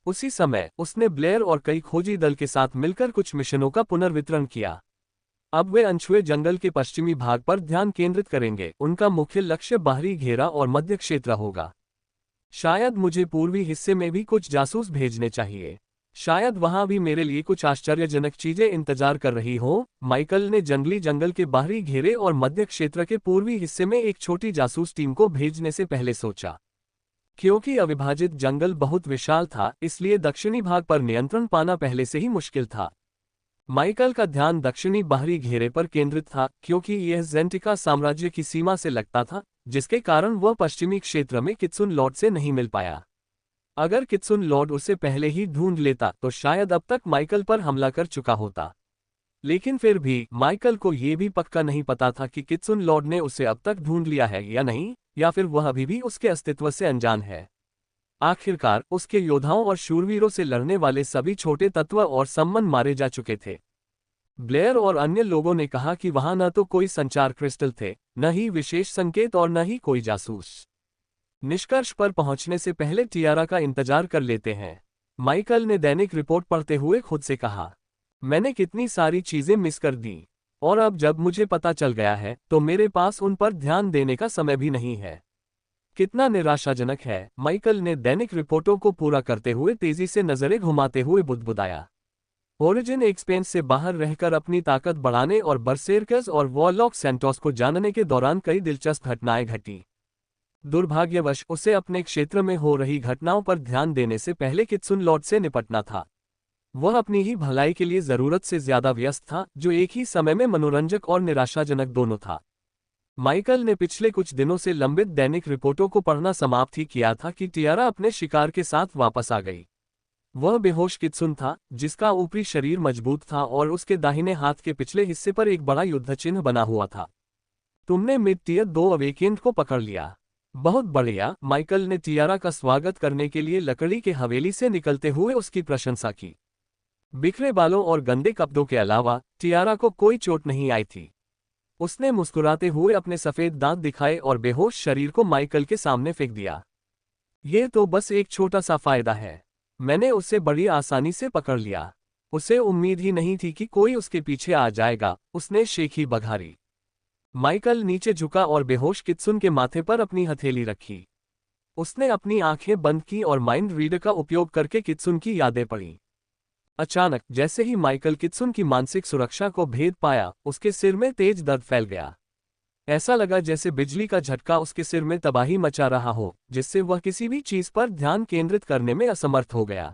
उसी समय उसने ब्लेयर और कई खोजी दल के साथ मिलकर कुछ मिशनों का पुनर्वितरण किया। अब वे अनछुए जंगल के पश्चिमी भाग पर ध्यान केंद्रित करेंगे। उनका मुख्य लक्ष्य बाहरी घेरा और मध्य क्षेत्र होगा। शायद मुझे पूर्वी हिस्से में भी कुछ जासूस भेजने चाहिए। शायद वहां भी मेरे लिए कुछ आश्चर्यजनक चीजें इंतजार कर रही हो। माइकल ने जंगली जंगल के बाहरी घेरे और मध्य क्षेत्र के पूर्वी हिस्से में एक छोटी जासूस टीम को भेजने से पहले सोचा। क्योंकि अविभाजित जंगल बहुत विशाल था, इसलिए दक्षिणी भाग पर नियंत्रण पाना पहले से ही मुश्किल था। माइकल का ध्यान दक्षिणी बाहरी घेरे पर केंद्रित था, क्योंकि यह ज़ेंटिका साम्राज्य की सीमा से लगता था, जिसके कारण वह पश्चिमी क्षेत्र में कित्सुन लॉर्ड से नहीं मिल पाया। अगर कित्सुन लॉर्ड उसे पहले ही ढूंढ लेता तो शायद अब तक माइकल पर हमला कर चुका होता। लेकिन फिर भी माइकल को यह भी पक्का नहीं पता था कि कित्सुन लॉर्ड ने उसे अब तक ढूंढ लिया है या नहीं, या फिर वह अभी भी उसके अस्तित्व से अनजान है। आखिरकार उसके योद्धाओं और शूरवीरों से लड़ने वाले सभी छोटे तत्व और सम्मन मारे जा चुके थे। ब्लेयर और अन्य लोगों ने कहा कि वहां न तो कोई संचार क्रिस्टल थे, न ही विशेष संकेत और न ही कोई जासूस। निष्कर्ष पर पहुंचने से पहले टियारा का इंतजार कर लेते हैं। माइकल ने दैनिक रिपोर्ट पढ़ते हुए खुद से कहा, मैंने कितनी सारी चीजें मिस कर दी, और अब जब मुझे पता चल गया है तो मेरे पास उन पर ध्यान देने का समय भी नहीं है। कितना निराशाजनक है। माइकल ने दैनिक रिपोर्टों को पूरा करते हुए तेजी से नजरें घुमाते हुए बुदबुदाया। ओरिजिन एक्सपेंस से बाहर रहकर अपनी ताकत बढ़ाने और बरसेरकस और वॉरलॉक सैंटोस को जानने के दौरान कई दिलचस्प घटनाएं घटी। दुर्भाग्यवश उसे अपने क्षेत्र में हो रही घटनाओं पर ध्यान देने से पहले कित्सुन लॉर्ड से निपटना था। वह अपनी ही भलाई के लिए जरूरत से ज्यादा व्यस्त था, जो एक ही समय में मनोरंजक और निराशाजनक दोनों था। माइकल ने पिछले कुछ दिनों से लंबित दैनिक रिपोर्टों को पढ़ना समाप्त ही किया था कि टियारा अपने शिकार के साथ वापस आ गई। वह बेहोश कित्सुन था, जिसका ऊपरी शरीर मजबूत था और उसके दाहिने हाथ के पिछले हिस्से पर एक बड़ा युद्ध चिन्ह बना हुआ था। तुमने मिड टियर 2 अवेकेंड को पकड़ लिया। बहुत बढ़िया। माइकल ने टियारा का स्वागत करने के लिए लकड़ी के हवेली से निकलते हुए उसकी प्रशंसा की। बिखरे बालों और गंदे कपड़ों के अलावा टियारा को कोई चोट नहीं आई थी। उसने मुस्कुराते हुए अपने सफेद दांत दिखाए और बेहोश शरीर को माइकल के सामने फेंक दिया। ये तो बस एक छोटा सा फायदा है। मैंने उसे बड़ी आसानी से पकड़ लिया। उसे उम्मीद ही नहीं थी कि कोई उसके पीछे आ जाएगा। उसने शेखी बघारी। माइकल नीचे झुका और बेहोश कित्सुन के माथे पर अपनी हथेली रखी। उसने अपनी आंखें बंद की और माइंड रीडर का उपयोग करके कित्सुन की यादें पढ़ीं। अचानक जैसे ही माइकल कित्सुन की मानसिक सुरक्षा को भेद पाया, उसके सिर में तेज दर्द फैल गया। ऐसा लगा जैसे बिजली का झटका उसके सिर में तबाही मचा रहा हो, जिससे वह किसी भी चीज पर ध्यान केंद्रित करने में असमर्थ हो गया।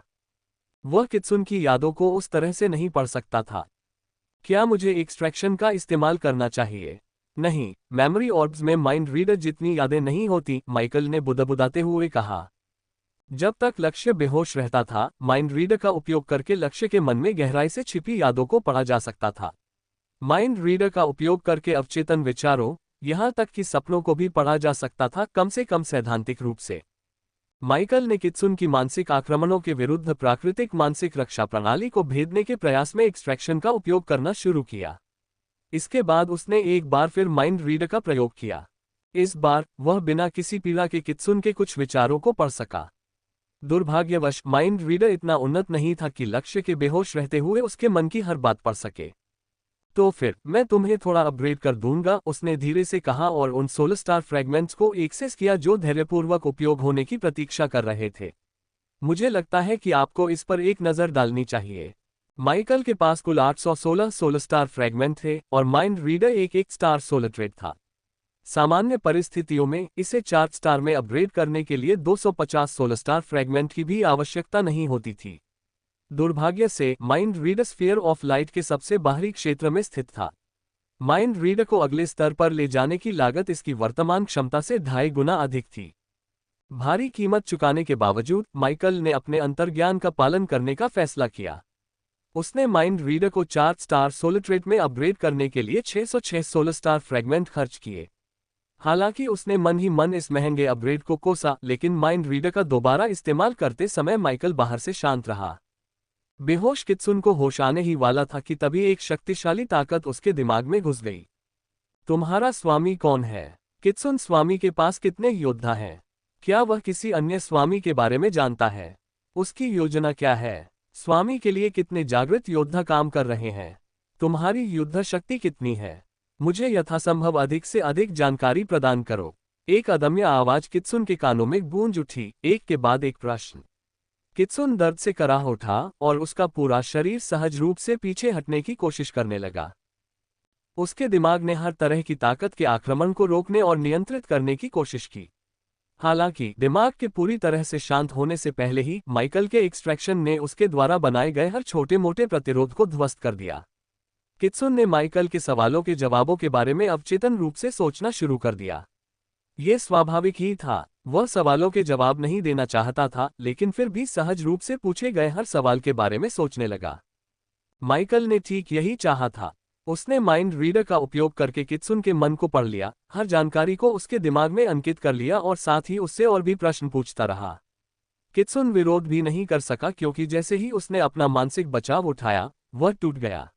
वह कित्सुन की यादों को उस तरह से नहीं पढ़ सकता था। क्या मुझे एक्सट्रैक्शन का इस्तेमाल करना चाहिए? नहीं, मेमोरी ऑर्ब्स में माइंड रीडर जितनी यादें नहीं होती, माइकल ने बुदबुदाते हुए कहा। जब तक लक्ष्य बेहोश रहता था, माइंड रीडर का उपयोग करके लक्ष्य के मन में गहराई से छिपी यादों को पढ़ा जा सकता था। माइंड रीडर का उपयोग करके अवचेतन विचारों, यहां तक कि सपनों को भी पढ़ा जा सकता था, कम से कम सैद्धांतिक रूप से। माइकल ने कित्सुन की मानसिक आक्रमणों के विरुद्ध प्राकृतिक मानसिक रक्षा प्रणाली को भेदने के प्रयास में एक्सट्रैक्शन का उपयोग करना शुरू किया। इसके बाद उसने एक बार फिर माइंड रीडर का प्रयोग किया। इस बार वह बिना किसी पीड़ा के कित्सुन के कुछ विचारों को पढ़ सका। दुर्भाग्यवश माइंड रीडर इतना उन्नत नहीं था कि लक्ष्य के बेहोश रहते हुए उसके मन की हर बात पढ़ सके। तो फिर मैं तुम्हें थोड़ा अपग्रेड कर दूंगा, उसने धीरे से कहा और उन 16 स्टार फ्रैगमेंट्स को एक्सेस किया जो धैर्यपूर्वक उपयोग होने की प्रतीक्षा कर रहे थे। मुझे लगता है कि आपको इस पर एक नज़र डालनी चाहिए। माइकल के पास कुल 816 16 स्टार फ्रैगमेंट थे और माइंड रीडर एक स्टार सोलर ट्रेड था। सामान्य परिस्थितियों में इसे 4 स्टार में अपग्रेड करने के लिए 250 16 स्टार फ्रैगमेंट की भी आवश्यकता नहीं होती थी। दुर्भाग्य से mind reader sphere of light के सबसे बाहरी क्षेत्र में स्थित था। माइंड रीडर को अगले स्तर पर ले जाने की लागत इसकी वर्तमान क्षमता से 2.5 गुना अधिक थी। भारी कीमत चुकाने के बावजूद माइकल ने अपने अंतर्ज्ञान का पालन करने का फैसला किया। उसने माइंड रीडर को 4 स्टार सोलर ट्रेड में अपग्रेड करने के लिए 606 16 स्टार फ्रैगमेंट खर्च किए। हालांकि उसने मन ही मन इस महंगे अपग्रेड को कोसा, लेकिन माइंड रीडर का दोबारा इस्तेमाल करते समय माइकल बाहर से शांत रहा। बेहोश कित्सुन को होश आने ही वाला था कि तभी एक शक्तिशाली ताकत उसके दिमाग में घुस गई। तुम्हारा स्वामी कौन है? कित्सुन स्वामी के पास कितने योद्धा हैं? क्या वह किसी अन्य स्वामी के बारे में जानता है? उसकी योजना क्या है? स्वामी के लिए कितने जागृत योद्धा काम कर रहे हैं? तुम्हारी युद्ध शक्ति कितनी है? मुझे यथासंभव अधिक से अधिक जानकारी प्रदान करो। एक अदम्य आवाज कित्सुन के कानों में गूंज उठी, एक के बाद एक प्रश्न। कित्सुन दर्द से कराह उठा और उसका पूरा शरीर सहज रूप से पीछे हटने की कोशिश करने लगा। उसके दिमाग ने हर तरह की ताकत के आक्रमण को रोकने और नियंत्रित करने की कोशिश की। हालांकि दिमाग के पूरी तरह से शांत होने से पहले ही माइकल के एक्सट्रैक्शन ने उसके द्वारा बनाए गए हर छोटे मोटे प्रतिरोध को ध्वस्त कर दिया। कित्सुन ने माइकल के सवालों के जवाबों के बारे में अवचेतन रूप से सोचना शुरू कर दिया। ये स्वाभाविक ही था। वह सवालों के जवाब नहीं देना चाहता था, लेकिन फिर भी सहज रूप से पूछे गए हर सवाल के बारे में सोचने लगा। माइकल ने ठीक यही चाहा था। उसने माइंड रीडर का उपयोग करके कित्सुन के मन को पढ़ लिया, हर जानकारी को उसके दिमाग में अंकित कर लिया और साथ ही उससे और भी प्रश्न पूछता रहा। कित्सुन विरोध भी नहीं कर सका, क्योंकि जैसे ही उसने अपना मानसिक बचाव उठाया, वह टूट गया।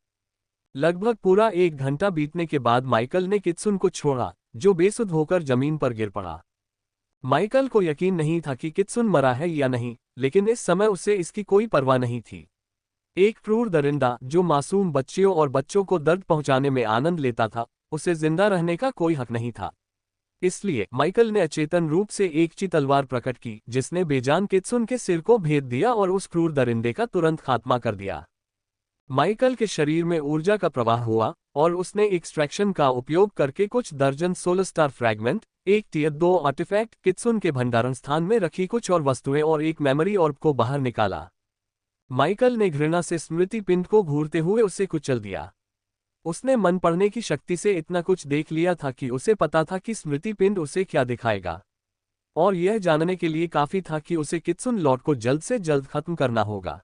लगभग पूरा 1 घंटा बीतने के बाद माइकल ने कित्सुन को छोड़ा, जो बेसुध होकर जमीन पर गिर पड़ा। माइकल को यकीन नहीं था कि कित्सुन मरा है या नहीं, लेकिन इस समय उसे इसकी कोई परवाह नहीं थी। एक क्रूर दरिंदा जो मासूम बच्चियों और बच्चों को दर्द पहुंचाने में आनंद लेता था, उसे जिंदा रहने का कोई हक नहीं था। इसलिए माइकल ने अचेतन रूप से एक ची तलवार प्रकट की, जिसने बेजान कित्सुन के सिर को भेद दिया और उस क्रूर दरिंदे का तुरंत खात्मा कर दिया। माइकल के शरीर में ऊर्जा का प्रवाह हुआ और उसने एक्सट्रैक्शन का उपयोग करके कुछ दर्जन सोलर स्टार फ्रैगमेंट, एक टियर 2 आर्टिफैक्ट, कित्सुन के भंडारण स्थान में रखी कुछ और वस्तुएं और एक मेमोरी ऑर्ब को बाहर निकाला। माइकल ने घृणा से स्मृति पिंड को घूरते हुए उसे कुचल दिया। उसने मन पढ़ने की शक्ति से इतना कुछ देख लिया था कि उसे पता था कि स्मृति पिंड उसे क्या दिखाएगा, और यह जानने के लिए काफी था कि उसे कित्सुन लॉर्ड को जल्द से जल्द खत्म करना होगा।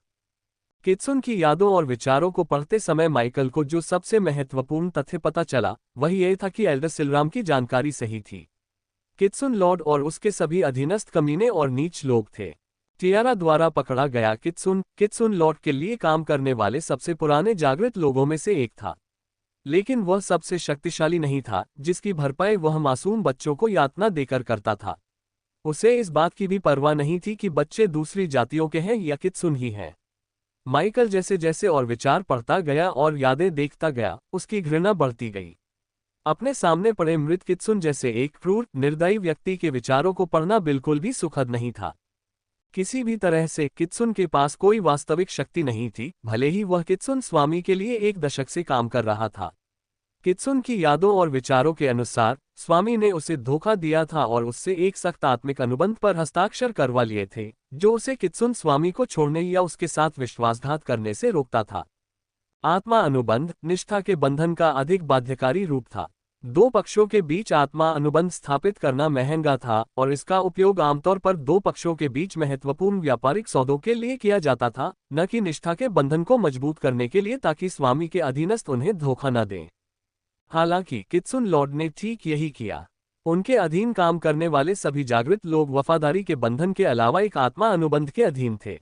कित्सुन की यादों और विचारों को पढ़ते समय माइकल को जो सबसे महत्वपूर्ण तथ्य पता चला वह यह था कि एल्डर सिलराम की जानकारी सही थी। कित्सुन लॉर्ड और उसके सभी अधीनस्थ कमीने और नीच लोग थे। टियारा द्वारा पकड़ा गया कित्सुन लॉर्ड के लिए काम करने वाले सबसे पुराने जागृत लोगों में से एक था, लेकिन वह सबसे शक्तिशाली नहीं था, जिसकी भरपाई वह मासूम बच्चों को यातना देकर करता था। उसे इस बात की भी परवाह नहीं थी कि बच्चे दूसरी जातियों के हैं या कित्सुन ही हैं। माइकल जैसे जैसे और विचार पढ़ता गया और यादें देखता गया, उसकी घृणा बढ़ती गई। अपने सामने पड़े मृत कित्सुन जैसे एक क्रूर, निर्दयी व्यक्ति के विचारों को पढ़ना बिल्कुल भी सुखद नहीं था। किसी भी तरह से कित्सुन के पास कोई वास्तविक शक्ति नहीं थी, भले ही वह कित्सुन स्वामी के लिए एक दशक से काम कर रहा था। कित्सुन की यादों और विचारों के अनुसार स्वामी ने उसे धोखा दिया था और उससे एक सख्त आत्मिक अनुबंध पर हस्ताक्षर करवा लिए थे, जो उसे कित्सुन स्वामी को छोड़ने या उसके साथ विश्वासघात करने से रोकता था। आत्मा अनुबंध निष्ठा के बंधन का अधिक बाध्यकारी रूप था। दो पक्षों के बीच आत्मा अनुबंध स्थापित करना महंगा था और इसका उपयोग आमतौर पर दो पक्षों के बीच महत्वपूर्ण व्यापारिक सौदों के लिए किया जाता था, न कि निष्ठा के बंधन को मजबूत करने के लिए ताकि स्वामी के अधीनस्थ उन्हें धोखा न दें। हालांकि कित्सुन लॉर्ड ने ठीक यही किया। उनके अधीन काम करने वाले सभी जागृत लोग वफादारी के बंधन के अलावा एक आत्मा अनुबंध के अधीन थे।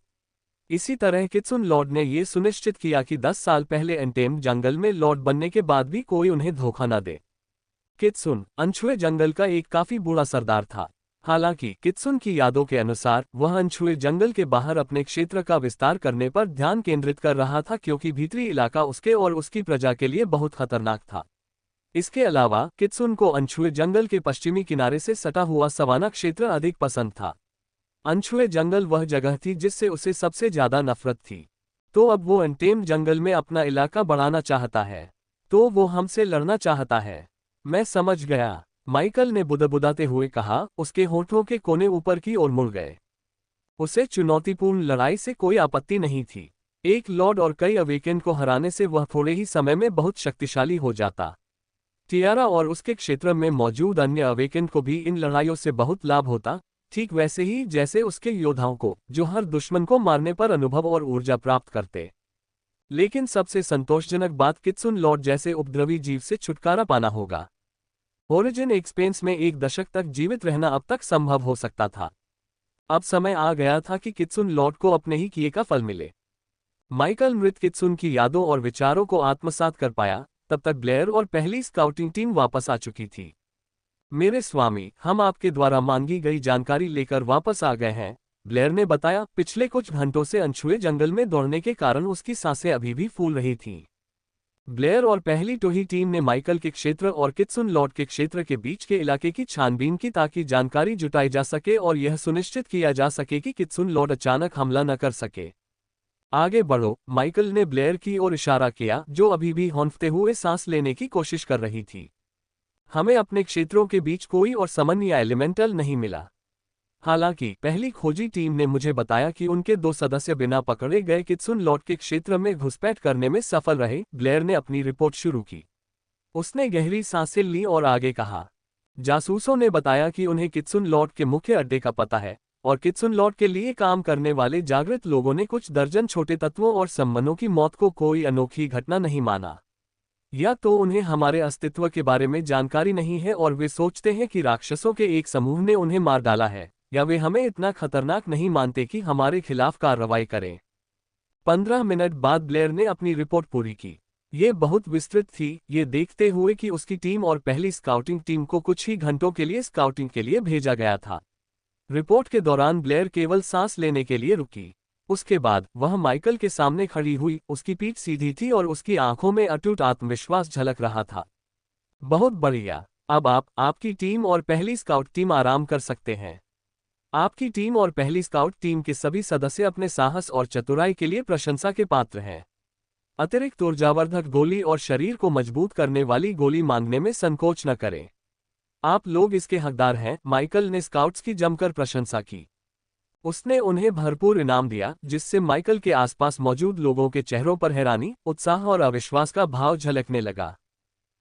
इसी तरह कित्सुन लॉर्ड ने यह सुनिश्चित किया कि 10 साल पहले एंटेम जंगल में लॉर्ड बनने के बाद भी कोई उन्हें धोखा न दे। कित्सुन अनछुए जंगल का एक काफी बूढ़ा सरदार था। हालांकि कित्सुन की यादों के अनुसार वह अनछुए जंगल के बाहर अपने क्षेत्र का विस्तार करने पर ध्यान केंद्रित कर रहा था, क्योंकि भीतरी इलाका उसके और उसकी प्रजा के लिए बहुत खतरनाक था। इसके अलावा कित्सुन को अनछुए जंगल के पश्चिमी किनारे से सटा हुआ सवाना क्षेत्र अधिक पसंद था। अनछुए जंगल वह जगह थी जिससे उसे सबसे ज्यादा नफरत थी। तो अब वो अनटेम जंगल में अपना इलाका बढ़ाना चाहता है, तो वो हमसे लड़ना चाहता है। मैं समझ गया, माइकल ने बुदबुदाते हुए कहा। उसके होठों के कोने ऊपर की ओर मुड़ गए। उसे चुनौतीपूर्ण लड़ाई से कोई आपत्ति नहीं थी। एक लॉर्ड और कई अवेकेंड को हराने से वह थोड़े ही समय में बहुत शक्तिशाली हो जाता। टियारा और उसके क्षेत्र में मौजूद अन्य अवेकेंड को भी इन लड़ाइयों से बहुत लाभ होता, ठीक वैसे ही जैसे उसके योद्धाओं को, जो हर दुश्मन को मारने पर अनुभव और ऊर्जा प्राप्त करते। लेकिन सबसे संतोषजनक बात कित्सुन लॉर्ड जैसे उपद्रवी जीव से छुटकारा पाना होगा। ओरिजिन एक्सपेंस में एक दशक तक जीवित रहना अब तक संभव हो सकता था। अब समय आ गया था कि कित्सुन लॉर्ड को अपने ही किए का फल मिले। माइकल मृत कित्सुन की यादों और विचारों को आत्मसात कर पाया। तब तक ब्लेयर और पहली स्काउटिंग टीम वापस आ चुकी थी। मेरे स्वामी, हम आपके द्वारा मांगी गई जानकारी लेकर वापस आ गए हैं, ब्लेयर ने बताया। पिछले कुछ घंटों से अनछुए जंगल में दौड़ने के कारण उसकी सांसें अभी भी फूल रही थीं। ब्लेयर और पहली टोही टीम ने माइकल के क्षेत्र और कित्सुन लॉर्ड के क्षेत्र के बीच के इलाके की छानबीन की ताकि जानकारी जुटाई जा सके और यह सुनिश्चित किया जा सके कि कित्सुन लॉर्ड अचानक हमला न कर सके। आगे बढ़ो, माइकल ने ब्लेयर की ओर इशारा किया, जो अभी भी हौंफते हुए सांस लेने की कोशिश कर रही थी। हमें अपने क्षेत्रों के बीच कोई और समन या एलिमेंटल नहीं मिला। हालांकि पहली खोजी टीम ने मुझे बताया कि उनके 2 सदस्य बिना पकड़े गए कित्सुन लॉर्ड के क्षेत्र में घुसपैठ करने में सफल रहे। ब्लेयर ने अपनी रिपोर्ट शुरू की। उसने गहरी सांसें ली और आगे कहा, जासूसों ने बताया कि उन्हें कित्सुन लॉर्ड के मुख्य अड्डे का पता है और कित्सुन लॉर्ड के लिए काम करने वाले जागृत लोगों ने कुछ दर्जन छोटे तत्वों और संबंधों की मौत को कोई अनोखी घटना नहीं माना। या तो उन्हें हमारे अस्तित्व के बारे में जानकारी नहीं है और वे सोचते हैं कि राक्षसों के एक समूह ने उन्हें मार डाला है, या वे हमें इतना खतरनाक नहीं मानते कि हमारे खिलाफ कार्रवाई करें। 15 मिनट बाद ब्लेयर ने अपनी रिपोर्ट पूरी की। ये बहुत विस्तृत थी, ये देखते हुए कि उसकी टीम और पहली स्काउटिंग टीम को कुछ ही घंटों के लिए स्काउटिंग के लिए भेजा गया था। रिपोर्ट के दौरान ब्लेयर केवल सांस लेने के लिए रुकी। उसके बाद वह माइकल के सामने खड़ी हुई, उसकी पीठ सीधी थी और उसकी आंखों में अटूट आत्मविश्वास झलक रहा था। बहुत बढ़िया, अब आपकी टीम और पहली स्काउट टीम आराम कर सकते हैं। आपकी टीम और पहली स्काउट टीम के सभी सदस्य अपने साहस और चतुराई के लिए प्रशंसा के पात्र हैं। अतिरिक्त ऊर्जावर्धक गोली और शरीर को मजबूत करने वाली गोली मांगने में संकोच न करें। आप लोग इसके हकदार हैं। माइकल ने स्काउट्स की जमकर प्रशंसा की। उसने उन्हें भरपूर इनाम दिया, जिससे माइकल के आसपास मौजूद लोगों के चेहरों पर हैरानी, उत्साह और अविश्वास का भाव झलकने लगा।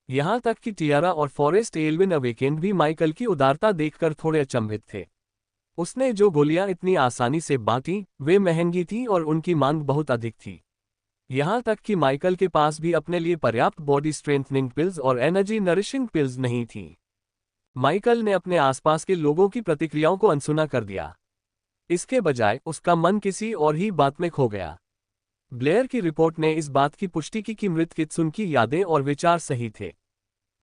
यहां तक कि टियारा और फॉरेस्ट एल्विन अवेकेंड भी माइकल की उदारता देखकर थोड़े अचंभित थे। उसने जो गोलियां इतनी आसानी से बांटी, वे महंगी थीं और उनकी मांग बहुत अधिक थी। यहां तक कि माइकल के पास भी अपने लिए पर्याप्त बॉडी स्ट्रेंथनिंग पिल्स और एनर्जी नरिशिंग पिल्स नहीं थीं। माइकल ने अपने आसपास के लोगों की प्रतिक्रियाओं को अनसुना कर दिया। इसके बजाय उसका मन किसी और ही बात में खो गया। ब्लेयर की रिपोर्ट ने इस बात की पुष्टि की कि मृत कित्सुन की यादें और विचार सही थे।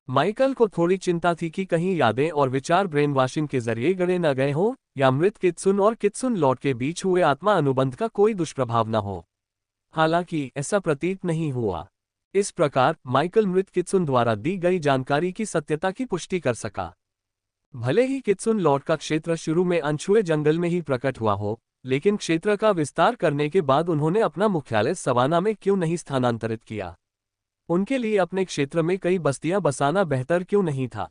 माइकल को थोड़ी चिंता थी कि कहीं यादें और विचार ब्रेन वॉशिंग के जरिए गढ़े न गए हों, या मृत कित्सुन और कित्सुन लॉर्ड के बीच हुए आत्मा अनुबंध का कोई दुष्प्रभाव न हो। हालांकि ऐसा प्रतीत नहीं हुआ। इस प्रकार माइकल मृत कित्सुन द्वारा दी गई जानकारी की सत्यता की पुष्टि कर सका। भले ही कित्सुन लॉर्ड का क्षेत्र शुरू में अनछुए जंगल में ही प्रकट हुआ हो, लेकिन क्षेत्र का विस्तार करने के बाद उन्होंने अपना मुख्यालय सवाना में क्यों नहीं स्थानांतरित किया? उनके लिए अपने क्षेत्र में कई बस्तियां बसाना बेहतर क्यों नहीं था?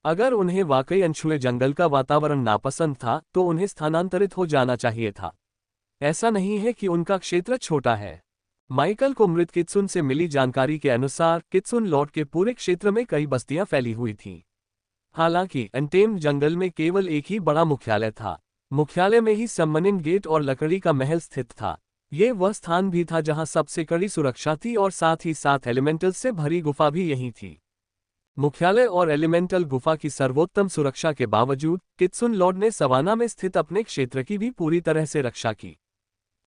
अगर उन्हें वाकई अनछुए जंगल का वातावरण नापसंद था, तो उन्हें स्थानांतरित हो जाना चाहिए था। ऐसा नहीं है कि उनका क्षेत्र छोटा है। माइकल को मृत कित्सुन से मिली जानकारी के अनुसार कित्सुन लॉर्ड के पूरे क्षेत्र में कई बस्तियां फैली हुई थीं। हालांकि अनटेम्ड जंगल में केवल एक ही बड़ा मुख्यालय था। मुख्यालय में ही समनिंग गेट और लकड़ी का महल स्थित था। ये वह स्थान भी था जहां सबसे कड़ी सुरक्षा थी और साथ ही साथ एलिमेंटल्स से भरी गुफा भी यही थी। मुख्यालय और एलिमेंटल गुफा की सर्वोत्तम सुरक्षा के बावजूद कित्सुन लॉर्ड ने सवाना में स्थित अपने क्षेत्र की भी पूरी तरह से रक्षा की।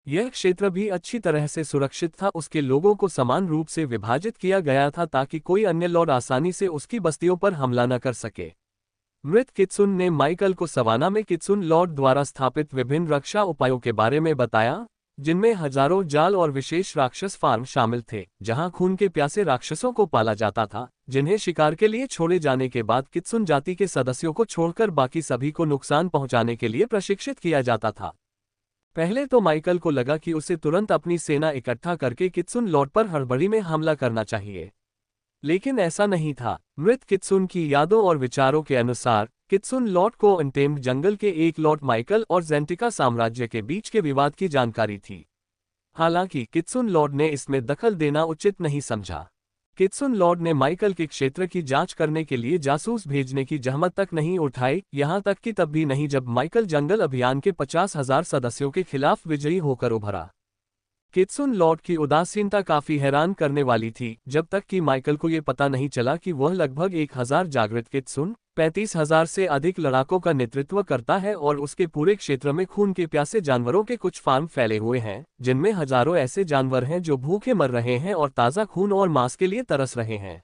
यह क्षेत्र भी अच्छी तरह से सुरक्षित था। उसके लोगों को समान रूप से विभाजित किया गया था ताकि कोई अन्य लॉर्ड आसानी से उसकी बस्तियों पर हमला न कर सके। मृत कित्सुन ने माइकल को सवाना में कित्सुन लॉर्ड द्वारा स्थापित विभिन्न रक्षा उपायों के बारे में बताया, जिनमें हजारों जाल और विशेष राक्षस फार्म शामिल थे, जहां खून के प्यासे राक्षसों को पाला जाता था, जिन्हें शिकार के लिए छोड़े जाने के बाद कित्सुन जाति के सदस्यों को छोड़कर बाकी सभी को नुकसान पहुंचाने के लिए प्रशिक्षित किया जाता था। पहले तो माइकल को लगा कि उसे तुरंत अपनी सेना इकट्ठा करके कित्सुन लॉर्ड पर हड़बड़ी में हमला करना चाहिए, लेकिन ऐसा नहीं था। मृत कित्सुन की यादों और विचारों के अनुसार कित्सुन लॉर्ड को अनटेम्ड जंगल के एक लॉर्ड माइकल और जेंटिका साम्राज्य के बीच के विवाद की जानकारी थी। हालांकि कित्सुन लॉर्ड ने इसमें दखल देना उचित नहीं समझा। कित्सुन लॉर्ड ने माइकल के क्षेत्र की जांच करने के लिए जासूस भेजने की जहमत तक नहीं उठाई, यहां तक कि तब भी नहीं जब माइकल जंगल अभियान के 50,000 सदस्यों के खिलाफ विजयी होकर उभरा। कित्सुन लॉर्ड की उदासीनता काफी हैरान करने वाली थी, जब तक कि माइकल को ये पता नहीं चला कि वह लगभग 1000 जागृत कित्सुन, 35,000 से अधिक लड़ाकों का नेतृत्व करता है और उसके पूरे क्षेत्र में खून के प्यासे जानवरों के कुछ फार्म फैले हुए हैं, जिनमें हजारों ऐसे जानवर हैं जो भूखे मर रहे हैं और ताज़ा खून और मांस के लिए तरस रहे हैं।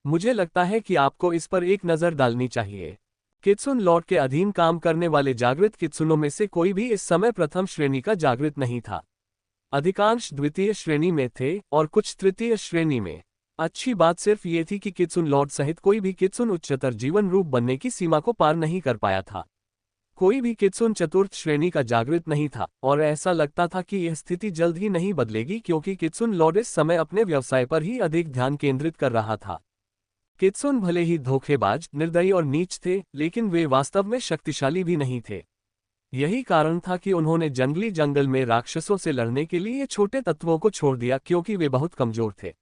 मुझे लगता है कि आपको इस पर एक नज़र डालनी चाहिए। कित्सुन लॉर्ड के अधीन काम करने वाले जागृत कित्सुनों में से कोई भी इस समय प्रथम श्रेणी का जागृत नहीं था। अधिकांश द्वितीय श्रेणी में थे और कुछ तृतीय श्रेणी में। अच्छी बात सिर्फ ये थी कि कित्सुन लॉर्ड सहित कोई भी कित्सुन उच्चतर जीवन रूप बनने की सीमा को पार नहीं कर पाया था। कोई भी कित्सुन चतुर्थ श्रेणी का जागृत नहीं था, और ऐसा लगता था कि यह स्थिति जल्द ही नहीं बदलेगी, क्योंकि कित्सुन लॉर्ड इस समय अपने व्यवसाय पर ही अधिक ध्यान केंद्रित कर रहा था। कित्सुन भले ही धोखेबाज, निर्दयी और नीच थे, लेकिन वे वास्तव में शक्तिशाली भी नहीं थे। यही कारण था कि उन्होंने जंगली जंगल में राक्षसों से लड़ने के लिए छोटे तत्वों को छोड़ दिया, क्योंकि वे बहुत कमजोर थे।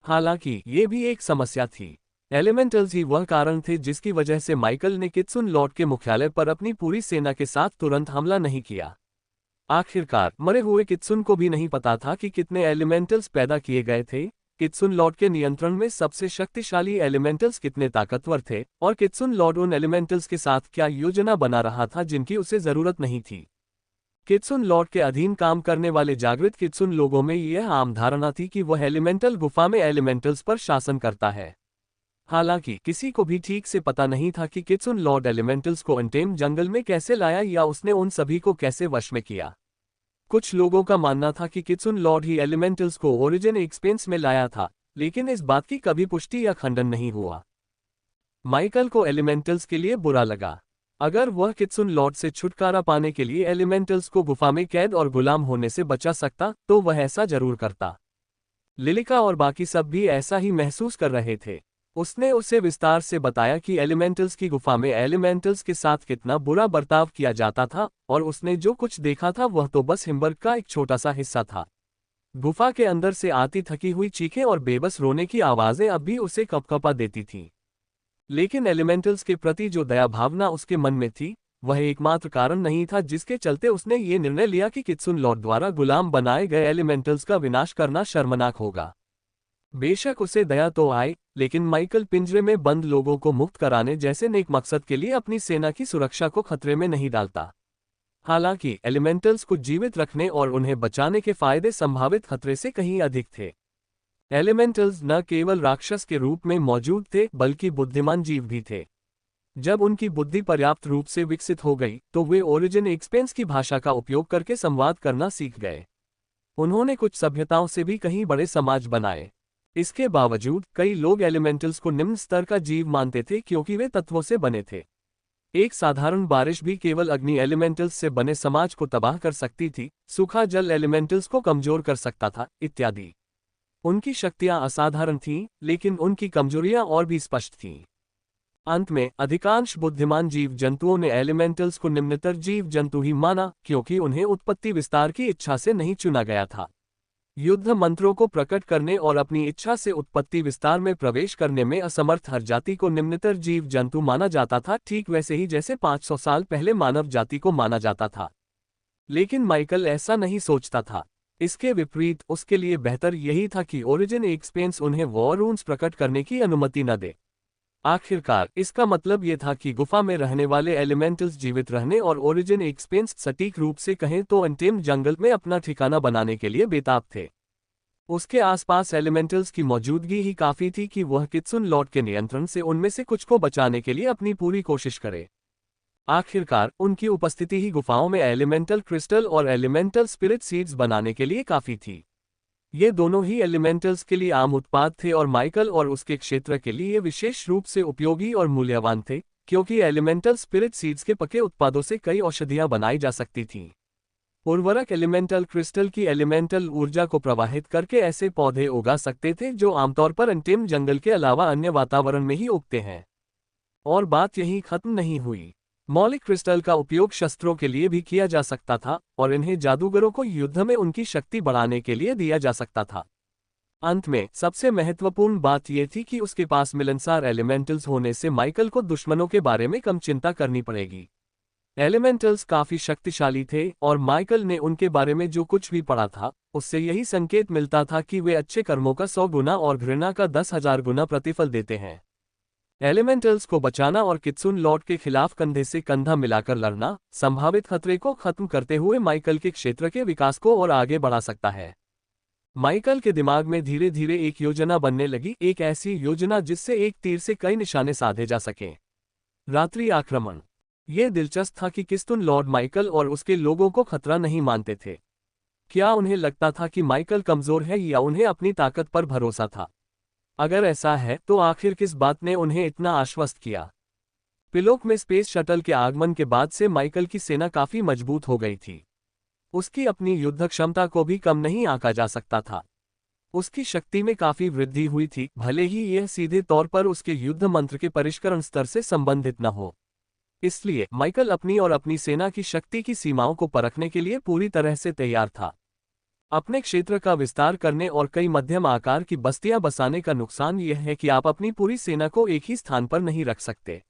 हालांकि ये भी एक समस्या थी। एलिमेंटल्स ही वह कारण थे जिसकी वजह से माइकल ने कित्सुन लॉर्ड के मुख्यालय पर अपनी पूरी सेना के साथ तुरंत हमला नहीं किया। आखिरकार मरे हुए कित्सुन को भी नहीं पता था कि कितने एलिमेंटल्स पैदा किए गए थे, कित्सुन लॉर्ड के नियंत्रण में सबसे शक्तिशाली एलिमेंटल्स कितने ताकतवर थे, और कित्सुन लॉर्ड उन एलिमेंटल्स के साथ क्या योजना बना रहा था जिनकी उसे जरूरत नहीं थी। कित्सुन लॉर्ड के अधीन काम करने वाले जागृत कित्सुन लोगों में यह आम धारणा थी कि वह एलिमेंटल गुफा में एलिमेंटल्स पर शासन करता है। हालांकि किसी को भी ठीक से पता नहीं था कि कित्सुन लॉर्ड एलिमेंटल्स को अनटेम जंगल में कैसे लाया या उसने उन सभी को कैसे वश में किया। कुछ लोगों का मानना था कि कित्सुन लॉर्ड ही एलिमेंटल्स को ओरिजिन एक्सपेंस में लाया था, लेकिन इस बात की कभी पुष्टि या खंडन नहीं हुआ। माइकल को एलिमेंटल्स के लिए बुरा लगा। अगर वह कित्सुन लॉर्ड से छुटकारा पाने के लिए एलिमेंटल्स को गुफा में कैद और गुलाम होने से बचा सकता तो वह ऐसा जरूर करता। लिलिका और बाकी सब भी ऐसा ही महसूस कर रहे थे। उसने उसे विस्तार से बताया कि एलिमेंटल्स की गुफा में एलिमेंटल्स के साथ कितना बुरा बर्ताव किया जाता था, और उसने जो कुछ देखा था वह तो बस हिम्बर्ग का एक छोटा सा हिस्सा था। गुफा के अंदर से आती थकी हुई चीखें और बेबस रोने की आवाजें अब भी उसे कपकपा देती थीं। लेकिन एलिमेंटल्स के प्रति जो दया भावना उसके मन में थी, वह एकमात्र कारण नहीं था जिसके चलते उसने ये निर्णय लिया कि कित्सुन लॉर्ड द्वारा गुलाम बनाए गए एलिमेंटल्स का विनाश करना शर्मनाक होगा। बेशक उसे दया तो आए, लेकिन माइकल पिंजरे में बंद लोगों को मुक्त कराने जैसे नेक मकसद के लिए अपनी सेना की सुरक्षा को खतरे में नहीं डालता। हालांकि एलिमेंटल्स को जीवित रखने और उन्हें बचाने के फायदे संभावित खतरे से कहीं अधिक थे। एलिमेंटल्स न केवल राक्षस के रूप में मौजूद थे बल्कि बुद्धिमान जीव भी थे। जब उनकी बुद्धि पर्याप्त रूप से विकसित हो गई तो वे ओरिजिन एक्सपेंस की भाषा का उपयोग करके संवाद करना सीख गए। उन्होंने कुछ सभ्यताओं से भी कहीं बड़े समाज बनाए। इसके बावजूद कई लोग एलिमेंटल्स को निम्न स्तर का जीव मानते थे क्योंकि वे तत्वों से बने थे। एक साधारण बारिश भी केवल अग्नि एलिमेंटल्स से बने समाज को तबाह कर सकती थी, सूखा जल एलिमेंटल्स को कमजोर कर सकता था, इत्यादि। उनकी शक्तियां असाधारण थीं, लेकिन उनकी कमजोरियां और भी स्पष्ट थीं। अंत में अधिकांश बुद्धिमान जीव जंतुओं ने एलिमेंटल्स को निम्नतर जीव जंतु ही माना क्योंकि उन्हें उत्पत्ति विस्तार की इच्छा से नहीं चुना गया था। युद्ध मंत्रों को प्रकट करने और अपनी इच्छा से उत्पत्ति विस्तार में प्रवेश करने में असमर्थ हर जाति को निम्नतर जीव जंतु माना जाता था, ठीक वैसे ही जैसे 500 साल पहले मानव जाति को माना जाता था। लेकिन माइकल ऐसा नहीं सोचता था। इसके विपरीत उसके लिए बेहतर यही था कि ओरिजिन एक्सपेंस उन्हें वॉर रून्स प्रकट करने की अनुमति न दे। आखिरकार इसका मतलब यह था कि गुफा में रहने वाले एलिमेंटल्स जीवित रहने और ओरिजिन एक्सपेंस सटीक रूप से कहें तो अनटेम जंगल में अपना ठिकाना बनाने के लिए बेताब थे। उसके आसपास एलिमेंटल्स की मौजूदगी ही काफी थी कि वह कित्सुन लॉर्ड के नियंत्रण से उनमें से कुछ को बचाने के लिए अपनी पूरी कोशिश करे। आखिरकार उनकी उपस्थिति ही गुफाओं में एलिमेंटल क्रिस्टल और एलिमेंटल स्पिरिट सीड्स बनाने के लिए काफी थी। ये दोनों ही एलिमेंटल्स के लिए आम उत्पाद थे और माइकल और उसके क्षेत्र के लिए विशेष रूप से उपयोगी और मूल्यवान थे, क्योंकि एलिमेंटल स्पिरिट सीड्स के पके उत्पादों से कई औषधियां बनाई जा सकती थीं। उर्वरक एलिमेंटल क्रिस्टल की एलिमेंटल ऊर्जा को प्रवाहित करके ऐसे पौधे उगा सकते थे जो आमतौर पर अंटिम जंगल के अलावा अन्य वातावरण में ही उगते हैं। और बात यहीं खत्म नहीं हुई। मौलिक क्रिस्टल का उपयोग शस्त्रों के लिए भी किया जा सकता था और इन्हें जादूगरों को युद्ध में उनकी शक्ति बढ़ाने के लिए दिया जा सकता था। अंत में सबसे महत्वपूर्ण बात यह थी कि उसके पास मिलनसार एलिमेंटल्स होने से माइकल को दुश्मनों के बारे में कम चिंता करनी पड़ेगी। एलिमेंटल्स काफी शक्तिशाली थे और माइकल ने उनके बारे में जो कुछ भी पढ़ा था उससे यही संकेत मिलता था कि वे अच्छे कर्मों का 100 गुना और घृणा का 10,000 गुना प्रतिफल देते हैं। एलिमेंटल्स को बचाना और कित्सुन लॉर्ड के खिलाफ कंधे से कंधा मिलाकर लड़ना संभावित खतरे को खत्म करते हुए माइकल के क्षेत्र के विकास को और आगे बढ़ा सकता है। माइकल के दिमाग में धीरे धीरे एक योजना बनने लगी, एक ऐसी योजना जिससे एक तीर से कई निशाने साधे जा सकें। रात्रि आक्रमण। यह दिलचस्प था कि कित्सुन लॉर्ड माइकल और उसके लोगों को खतरा नहीं मानते थे। क्या उन्हें लगता था कि माइकल कमजोर है या उन्हें अपनी ताकत पर भरोसा था? अगर ऐसा है तो आखिर किस बात ने उन्हें इतना आश्वस्त किया? पिलोक में स्पेस शटल के आगमन के बाद से माइकल की सेना काफी मजबूत हो गई थी। उसकी अपनी युद्ध क्षमता को भी कम नहीं आंका जा सकता था। उसकी शक्ति में काफी वृद्धि हुई थी, भले ही यह सीधे तौर पर उसके युद्ध मंत्र के परिष्करण स्तर से संबंधित न हो। इसलिए माइकल अपनी और अपनी सेना की शक्ति की सीमाओं को परखने के लिए पूरी तरह से तैयार था। अपने क्षेत्र का विस्तार करने और कई मध्यम आकार की बस्तियां बसाने का नुकसान यह है कि आप अपनी पूरी सेना को एक ही स्थान पर नहीं रख सकते।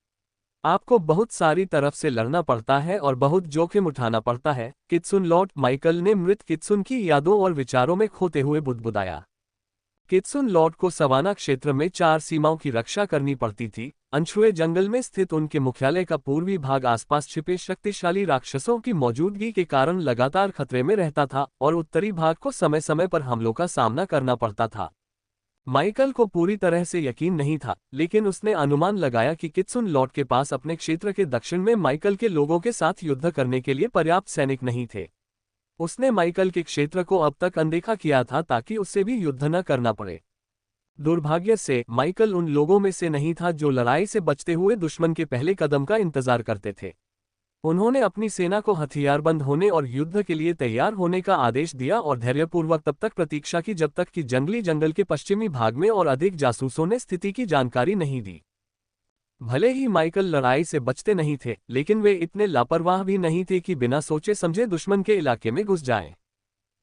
आपको बहुत सारी तरफ से लड़ना पड़ता है और बहुत जोखिम उठाना पड़ता है। कित्सुन लॉर्ड माइकल ने मृत कित्सुन की यादों और विचारों में खोते हुए बुदबुदाया। कित्सुन लॉर्ड को सवाना क्षेत्र में 4 सीमाओं की रक्षा करनी पड़ती थी। अनछुए जंगल में स्थित उनके मुख्यालय का पूर्वी भाग आसपास छिपे शक्तिशाली राक्षसों की मौजूदगी के कारण लगातार खतरे में रहता था और उत्तरी भाग को समय समय पर हमलों का सामना करना पड़ता था। माइकल को पूरी तरह से यकीन नहीं था, लेकिन उसने अनुमान लगाया कि कित्सुन लॉर्ड के पास अपने क्षेत्र के दक्षिण में माइकल के लोगों के साथ युद्ध करने के लिए पर्याप्त सैनिक नहीं थे। उसने माइकल के क्षेत्र को अब तक अनदेखा किया था ताकि उससे भी युद्ध न करना पड़े। दुर्भाग्य से माइकल उन लोगों में से नहीं था जो लड़ाई से बचते हुए दुश्मन के पहले कदम का इंतजार करते थे। उन्होंने अपनी सेना को हथियारबंद होने और युद्ध के लिए तैयार होने का आदेश दिया और धैर्यपूर्वक तब तक प्रतीक्षा की जब तक कि जंगली जंगल के पश्चिमी भाग में और अधिक जासूसों ने स्थिति की जानकारी नहीं दी। भले ही माइकल लड़ाई से बचते नहीं थे, लेकिन वे इतने लापरवाह भी नहीं थे कि बिना सोचे समझे दुश्मन के इलाके में घुस जाएं।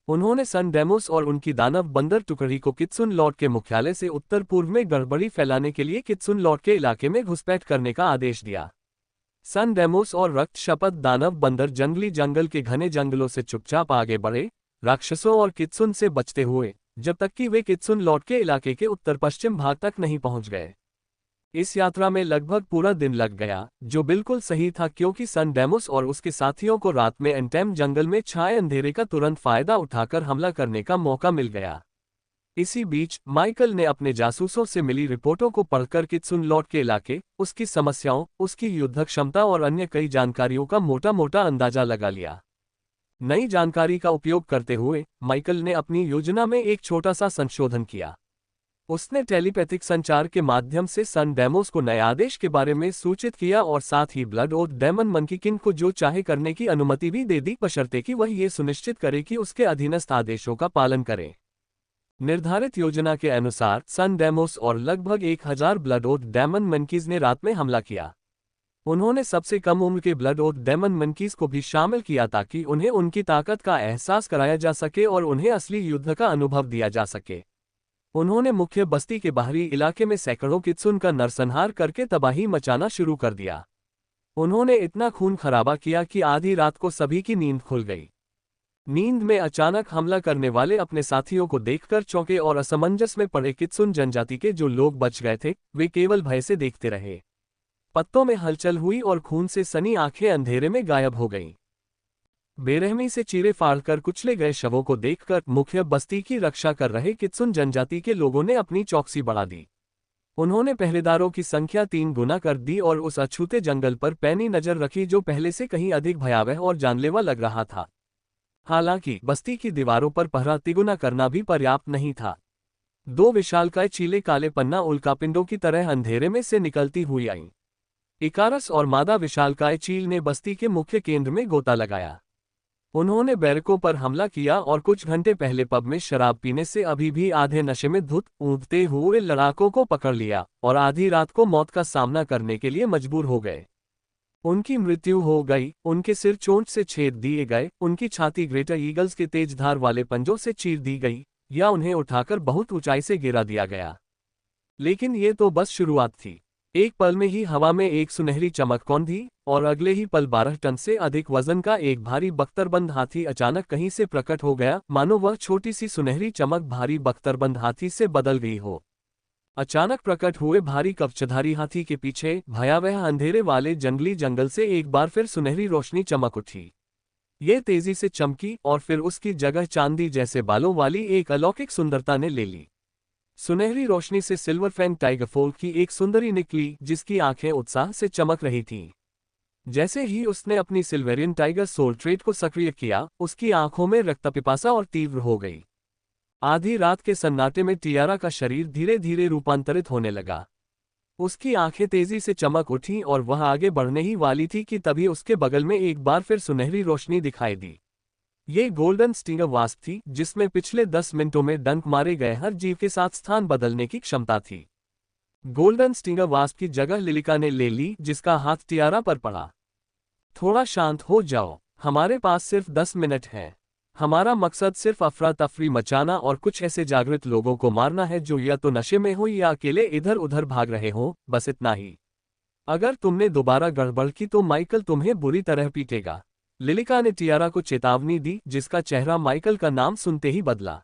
उन्होंने सन डेमोस और उनकी दानव बंदर टुकड़ी को कित्सुन लॉर्ड के मुख्यालय से उत्तर पूर्व में गड़बड़ी फैलाने के लिए कित्सुन लॉर्ड के इलाके में घुसपैठ करने का आदेश दिया। सन डेमोस और रक्त शपथ दानव बंदर जंगली जंगल के घने जंगलों से चुपचाप आगे बढ़े, राक्षसों और कित्सुन से बचते हुए, जब तक कि वे कित्सुन लॉर्ड के इलाके के उत्तर पश्चिम भाग तक नहीं पहुंच गए। इस यात्रा में लगभग पूरा दिन लग गया, जो बिल्कुल सही था क्योंकि सन डेमोस और उसके साथियों को रात में एंटेम जंगल में छाए अंधेरे का तुरंत फायदा उठाकर हमला करने का मौका मिल गया। इसी बीच माइकल ने अपने जासूसों से मिली रिपोर्टों को पढ़कर कित्सुन लॉर्ड के इलाके, उसकी समस्याओं, उसकी युद्ध क्षमता और अन्य कई जानकारियों का मोटा मोटा अंदाजा लगा लिया। नई जानकारी का उपयोग करते हुए माइकल ने अपनी योजना में एक छोटा सा संशोधन किया। उसने टेलीपैथिक संचार के माध्यम से सन डेमोस को नए आदेश के बारे में सूचित किया और साथ ही blood oath demon monkey king को जो चाहे करने की अनुमति भी दे दी, बशर्ते कि वह ये सुनिश्चित करे कि उसके अधीनस्थ आदेशों का पालन करे। निर्धारित योजना के अनुसार सन डेमोस और लगभग 1000 ब्लड ओथ डेमन मंकीज ने रात में हमला किया। उन्होंने सबसे कम उम्र के ब्लड ओथ डेमन मंकीज को भी शामिल किया ताकि उन्हें उनकी ताकत का एहसास कराया जा सके और उन्हें असली युद्ध का अनुभव दिया जा सके। उन्होंने मुख्य बस्ती के बाहरी इलाके में सैकड़ों कित्सुन का नरसंहार करके तबाही मचाना शुरू कर दिया। उन्होंने इतना खून खराबा किया कि आधी रात को सभी की नींद खुल गई। नींद में अचानक हमला करने वाले अपने साथियों को देखकर चौंके और असमंजस में पड़े कित्सुन जनजाति के जो लोग बच गए थे, वे केवल भय से देखते रहे। पत्तों में हलचल हुई और खून से सनी आंखें अंधेरे में गायब हो गईं। बेरहमी से चीरे फाड़कर कुचले गए शवों को देखकर मुख्य बस्ती की रक्षा कर रहे कित्सुन जनजाति के लोगों ने अपनी चौकसी बढ़ा दी। उन्होंने पहरेदारों की संख्या 3 गुना कर दी और उस अछूते जंगल पर पैनी नजर रखी जो पहले से कहीं अधिक भयावह और जानलेवा लग रहा था। हालांकि बस्ती की दीवारों पर पहरा तिगुना करना भी पर्याप्त नहीं था। 2 विशालकाय चीले काले पन्ना उल्कापिंडों की तरह अंधेरे में से निकलती हुई आईं। इकारस और मादा विशालकाय चील ने बस्ती के मुख्य केंद्र में गोता लगाया। उन्होंने बैरकों पर हमला किया और कुछ घंटे पहले पब में शराब पीने से अभी भी आधे नशे में धुत ऊँघते हुए लड़ाकों को पकड़ लिया और आधी रात को मौत का सामना करने के लिए मजबूर हो गए। उनकी मृत्यु हो गई, उनके सिर चोंच से छेद दिए गए, उनकी छाती ग्रेटर ईगल्स के तेज धार वाले पंजों से चीर दी गई या उन्हें उठाकर बहुत ऊंचाई से गिरा दिया गया। लेकिन ये तो बस शुरुआत थी। एक पल में ही हवा में एक सुनहरी चमक कौंधी और अगले ही पल 12 टन से अधिक वजन का एक भारी बख्तरबंद हाथी अचानक कहीं से प्रकट हो गया, मानो वह छोटी सी सुनहरी चमक भारी बख्तरबंद हाथी से बदल गई हो। अचानक प्रकट हुए भारी कवचधारी हाथी के पीछे भयावह अंधेरे वाले जंगली जंगल से एक बार फिर सुनहरी रोशनी चमक उठी। ये तेजी से चमकी और फिर उसकी जगह चांदी जैसे बालों वाली एक अलौकिक सुंदरता ने ले ली। सुनहरी रोशनी से सिल्वर फैंग टाइगरफोल की एक सुंदरी निकली जिसकी आंखें उत्साह से चमक रही थीं। जैसे ही उसने अपनी सिल्वेरियन टाइगर सोल ट्रेट को सक्रिय किया, उसकी आंखों में रक्तपिपासा और तीव्र हो गई। आधी रात के सन्नाटे में टियारा का शरीर धीरे धीरे रूपांतरित होने लगा। उसकी आंखें तेजी से चमक उठीं और वह आगे बढ़ने ही वाली थी कि तभी उसके बगल में एक बार फिर सुनहरी रोशनी दिखाई दी। ये गोल्डन स्टिंगर वास्प थी जिसमें पिछले 10 मिनटों में डंक मारे गए हर जीव के साथ स्थान बदलने की क्षमता थी। गोल्डन स्टिंगर वास्प की जगह लिलिका ने ले ली जिसका हाथ टियारा पर पड़ा। थोड़ा शांत हो जाओ, हमारे पास सिर्फ 10 मिनट हैं। हमारा मकसद सिर्फ अफरा तफरी मचाना और कुछ ऐसे जागृत लोगों को मारना है जो या तो नशे में हो या अकेले इधर उधर भाग रहे हो, बस इतना ही। अगर तुमने दोबारा गड़बड़ की तो माइकल तुम्हें बुरी तरह पीटेगा। लिलिका ने टियारा को चेतावनी दी जिसका चेहरा माइकल का नाम सुनते ही बदला।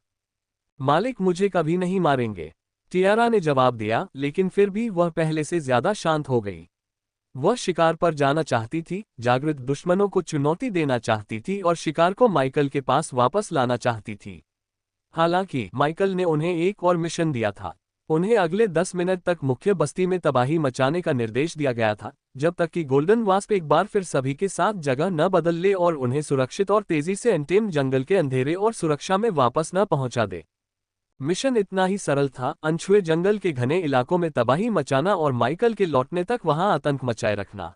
मालिक मुझे कभी नहीं मारेंगे, टियारा ने जवाब दिया, लेकिन फिर भी वह पहले से ज्यादा शांत हो गई। वह शिकार पर जाना चाहती थी, जागृत दुश्मनों को चुनौती देना चाहती थी और शिकार को माइकल के पास वापस लाना चाहती थी। हालांकि माइकल ने उन्हें एक और मिशन दिया था। उन्हें अगले 10 मिनट तक मुख्य बस्ती में तबाही मचाने का निर्देश दिया गया था, जब तक कि गोल्डन वास्प एक बार फिर सभी के साथ जगह न बदल ले और उन्हें सुरक्षित और तेजी से एंटेम जंगल के अंधेरे और सुरक्षा में वापस न पहुंचा दे। मिशन इतना ही सरल था, अनछुए जंगल के घने इलाकों में तबाही मचाना और माइकल के लौटने तक वहां आतंक मचाए रखना।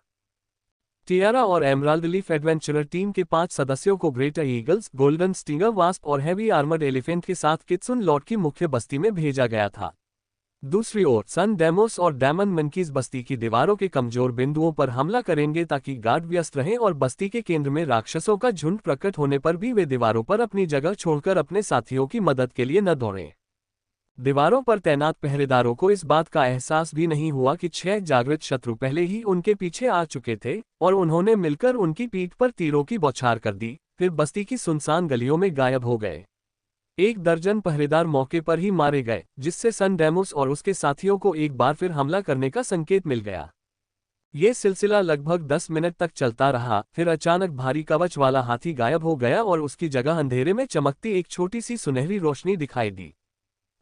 टियारा और एमराल्ड लीफ एडवेंचरर टीम के 5 सदस्यों को greater eagles, golden stinger wasp और हैवी आर्मर्ड एलिफेंट के साथ कित्सुन लॉट की मुख्य बस्ती में भेजा गया था। दूसरी ओर सन डेमोस और डैमन मंकीज बस्ती की दीवारों के कमजोर बिंदुओं पर हमला करेंगे ताकि गार्ड व्यस्त रहें और बस्ती के केंद्र में राक्षसों का झुंड प्रकट होने पर भी वे दीवारों पर अपनी जगह छोड़कर अपने साथियों की मदद के लिए न दौड़ें। दीवारों पर तैनात पहरेदारों को इस बात का एहसास भी नहीं हुआ कि 6 जागृत शत्रु पहले ही उनके पीछे आ चुके थे और उन्होंने मिलकर उनकी पीठ पर तीरों की बौछार कर दी, फिर बस्ती की सुनसान गलियों में गायब हो गए। 1 दर्जन पहरेदार मौके पर ही मारे गए, जिससे सन डेमोस और उसके साथियों को एक बार फिर हमला करने का संकेत मिल गया। ये सिलसिला लगभग 10 मिनट तक चलता रहा, फिर अचानक भारी कवच वाला हाथी गायब हो गया और उसकी जगह अंधेरे में चमकती एक छोटी सी सुनहरी रोशनी दिखाई दी।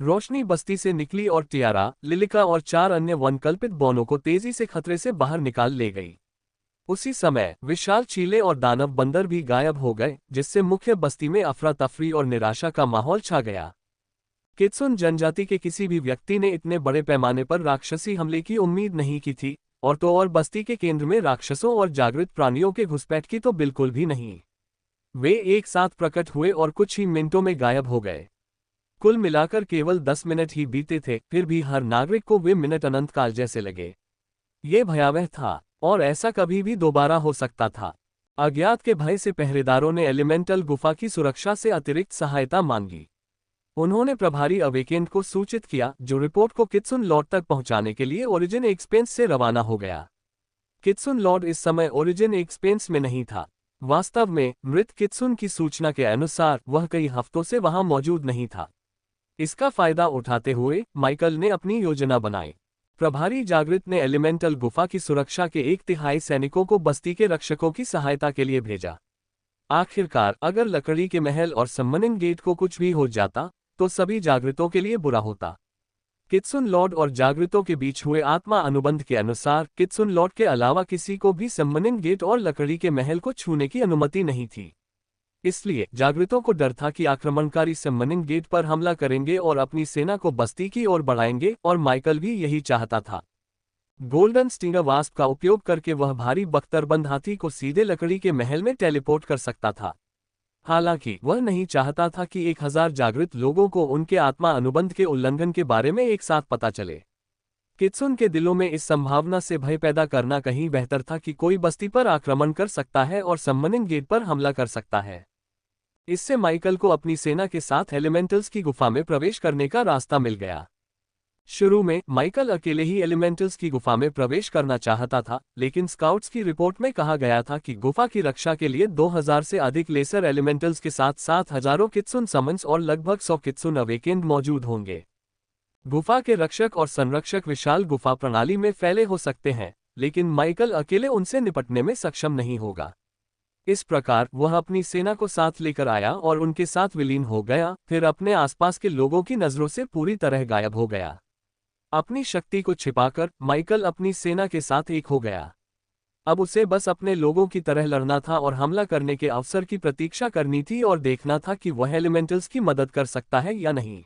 रोशनी बस्ती से निकली और टियारा, लिलिका और 4 अन्य वनकल्पित बौनों को तेजी से खतरे से बाहर निकाल ले गई। उसी समय विशाल चीले और दानव बंदर भी गायब हो गए, जिससे मुख्य बस्ती में अफरा तफरी और निराशा का माहौल छा गया। कित्सुन जनजाति के किसी भी व्यक्ति ने इतने बड़े पैमाने पर राक्षसी हमले की उम्मीद नहीं की थी, और बस्ती के केंद्र में राक्षसों और जागृत प्राणियों के घुसपैठ की तो बिल्कुल भी नहीं। वे एक साथ प्रकट हुए और कुछ ही मिनटों में गायब हो गए। कुल मिलाकर केवल 10 मिनट ही बीते थे, फिर भी हर नागरिक को वे मिनट अनंत काल जैसे लगे। ये भयावह था, और ऐसा कभी भी दोबारा हो सकता था। अज्ञात के भय से पहरेदारों ने एलिमेंटल गुफा की सुरक्षा से अतिरिक्त सहायता मांगी। उन्होंने प्रभारी अवेकेंट को सूचित किया, जो रिपोर्ट को कित्सुन लॉर्ड तक पहुंचाने के लिए ओरिजिन एक्सपेंस से रवाना हो गया। कित्सुन लॉर्ड इस समय ओरिजिन एक्सपेंस में नहीं था। वास्तव में मृत कित्सुन की सूचना के अनुसार वह कई हफ्तों से वहां मौजूद नहीं था। इसका फायदा उठाते हुए माइकल ने अपनी योजना बनाई। प्रभारी जागृत ने एलिमेंटल गुफा की सुरक्षा के 1/3 सैनिकों को बस्ती के रक्षकों की सहायता के लिए भेजा। आखिरकार अगर लकड़ी के महल और सम्मनिंग गेट को कुछ भी हो जाता तो सभी जागृतों के लिए बुरा होता। कित्सुन लॉर्ड और जागृतों के बीच हुए आत्मा अनुबंध के अनुसार कित्सुन लॉर्ड के अलावा किसी को भी सम्मनिंग गेट और लकड़ी के महल को छूने की अनुमति नहीं थी। इसलिए जागृतों को डर था कि आक्रमणकारी सम्मनिंग गेट पर हमला करेंगे और अपनी सेना को बस्ती की ओर बढ़ाएंगे, और माइकल भी यही चाहता था। गोल्डन स्टिंगर वास्प का उपयोग करके वह भारी बख्तरबंद हाथी को सीधे लकड़ी के महल में टेलीपोर्ट कर सकता था। हालांकि वह नहीं चाहता था कि 1000 जागृत लोगों को उनके आत्मा अनुबंध के उल्लंघन के बारे में एक साथ पता चले। कित्सुन के दिलों में इस संभावना से भय पैदा करना कहीं बेहतर था कि कोई बस्ती पर आक्रमण कर सकता है और सम्मनिंग गेट पर हमला कर सकता है। इससे माइकल को अपनी सेना के साथ एलिमेंटल्स की गुफा में प्रवेश करने का रास्ता मिल गया। शुरू में माइकल अकेले ही एलिमेंटल्स की गुफा में प्रवेश करना चाहता था, लेकिन स्काउट्स की रिपोर्ट में कहा गया था कि गुफा की रक्षा के लिए 2000 से अधिक लेसर एलिमेंटल्स के साथ 7000 कित्सुन समन्स और लगभग 100 कित्सुन अवेकेंड मौजूद होंगे। गुफा के रक्षक और संरक्षक विशाल गुफा प्रणाली में फैले हो सकते हैं, लेकिन माइकल अकेले उनसे निपटने में सक्षम नहीं होगा। इस प्रकार वह अपनी सेना को साथ लेकर आया और उनके साथ विलीन हो गया, फिर अपने आसपास के लोगों की नजरों से पूरी तरह गायब हो गया। अपनी शक्ति को छिपाकर माइकल अपनी सेना के साथ एक हो गया। अब उसे बस अपने लोगों की तरह लड़ना था और हमला करने के अवसर की प्रतीक्षा करनी थी और देखना था कि वह एलिमेंटल्स की मदद कर सकता है या नहीं।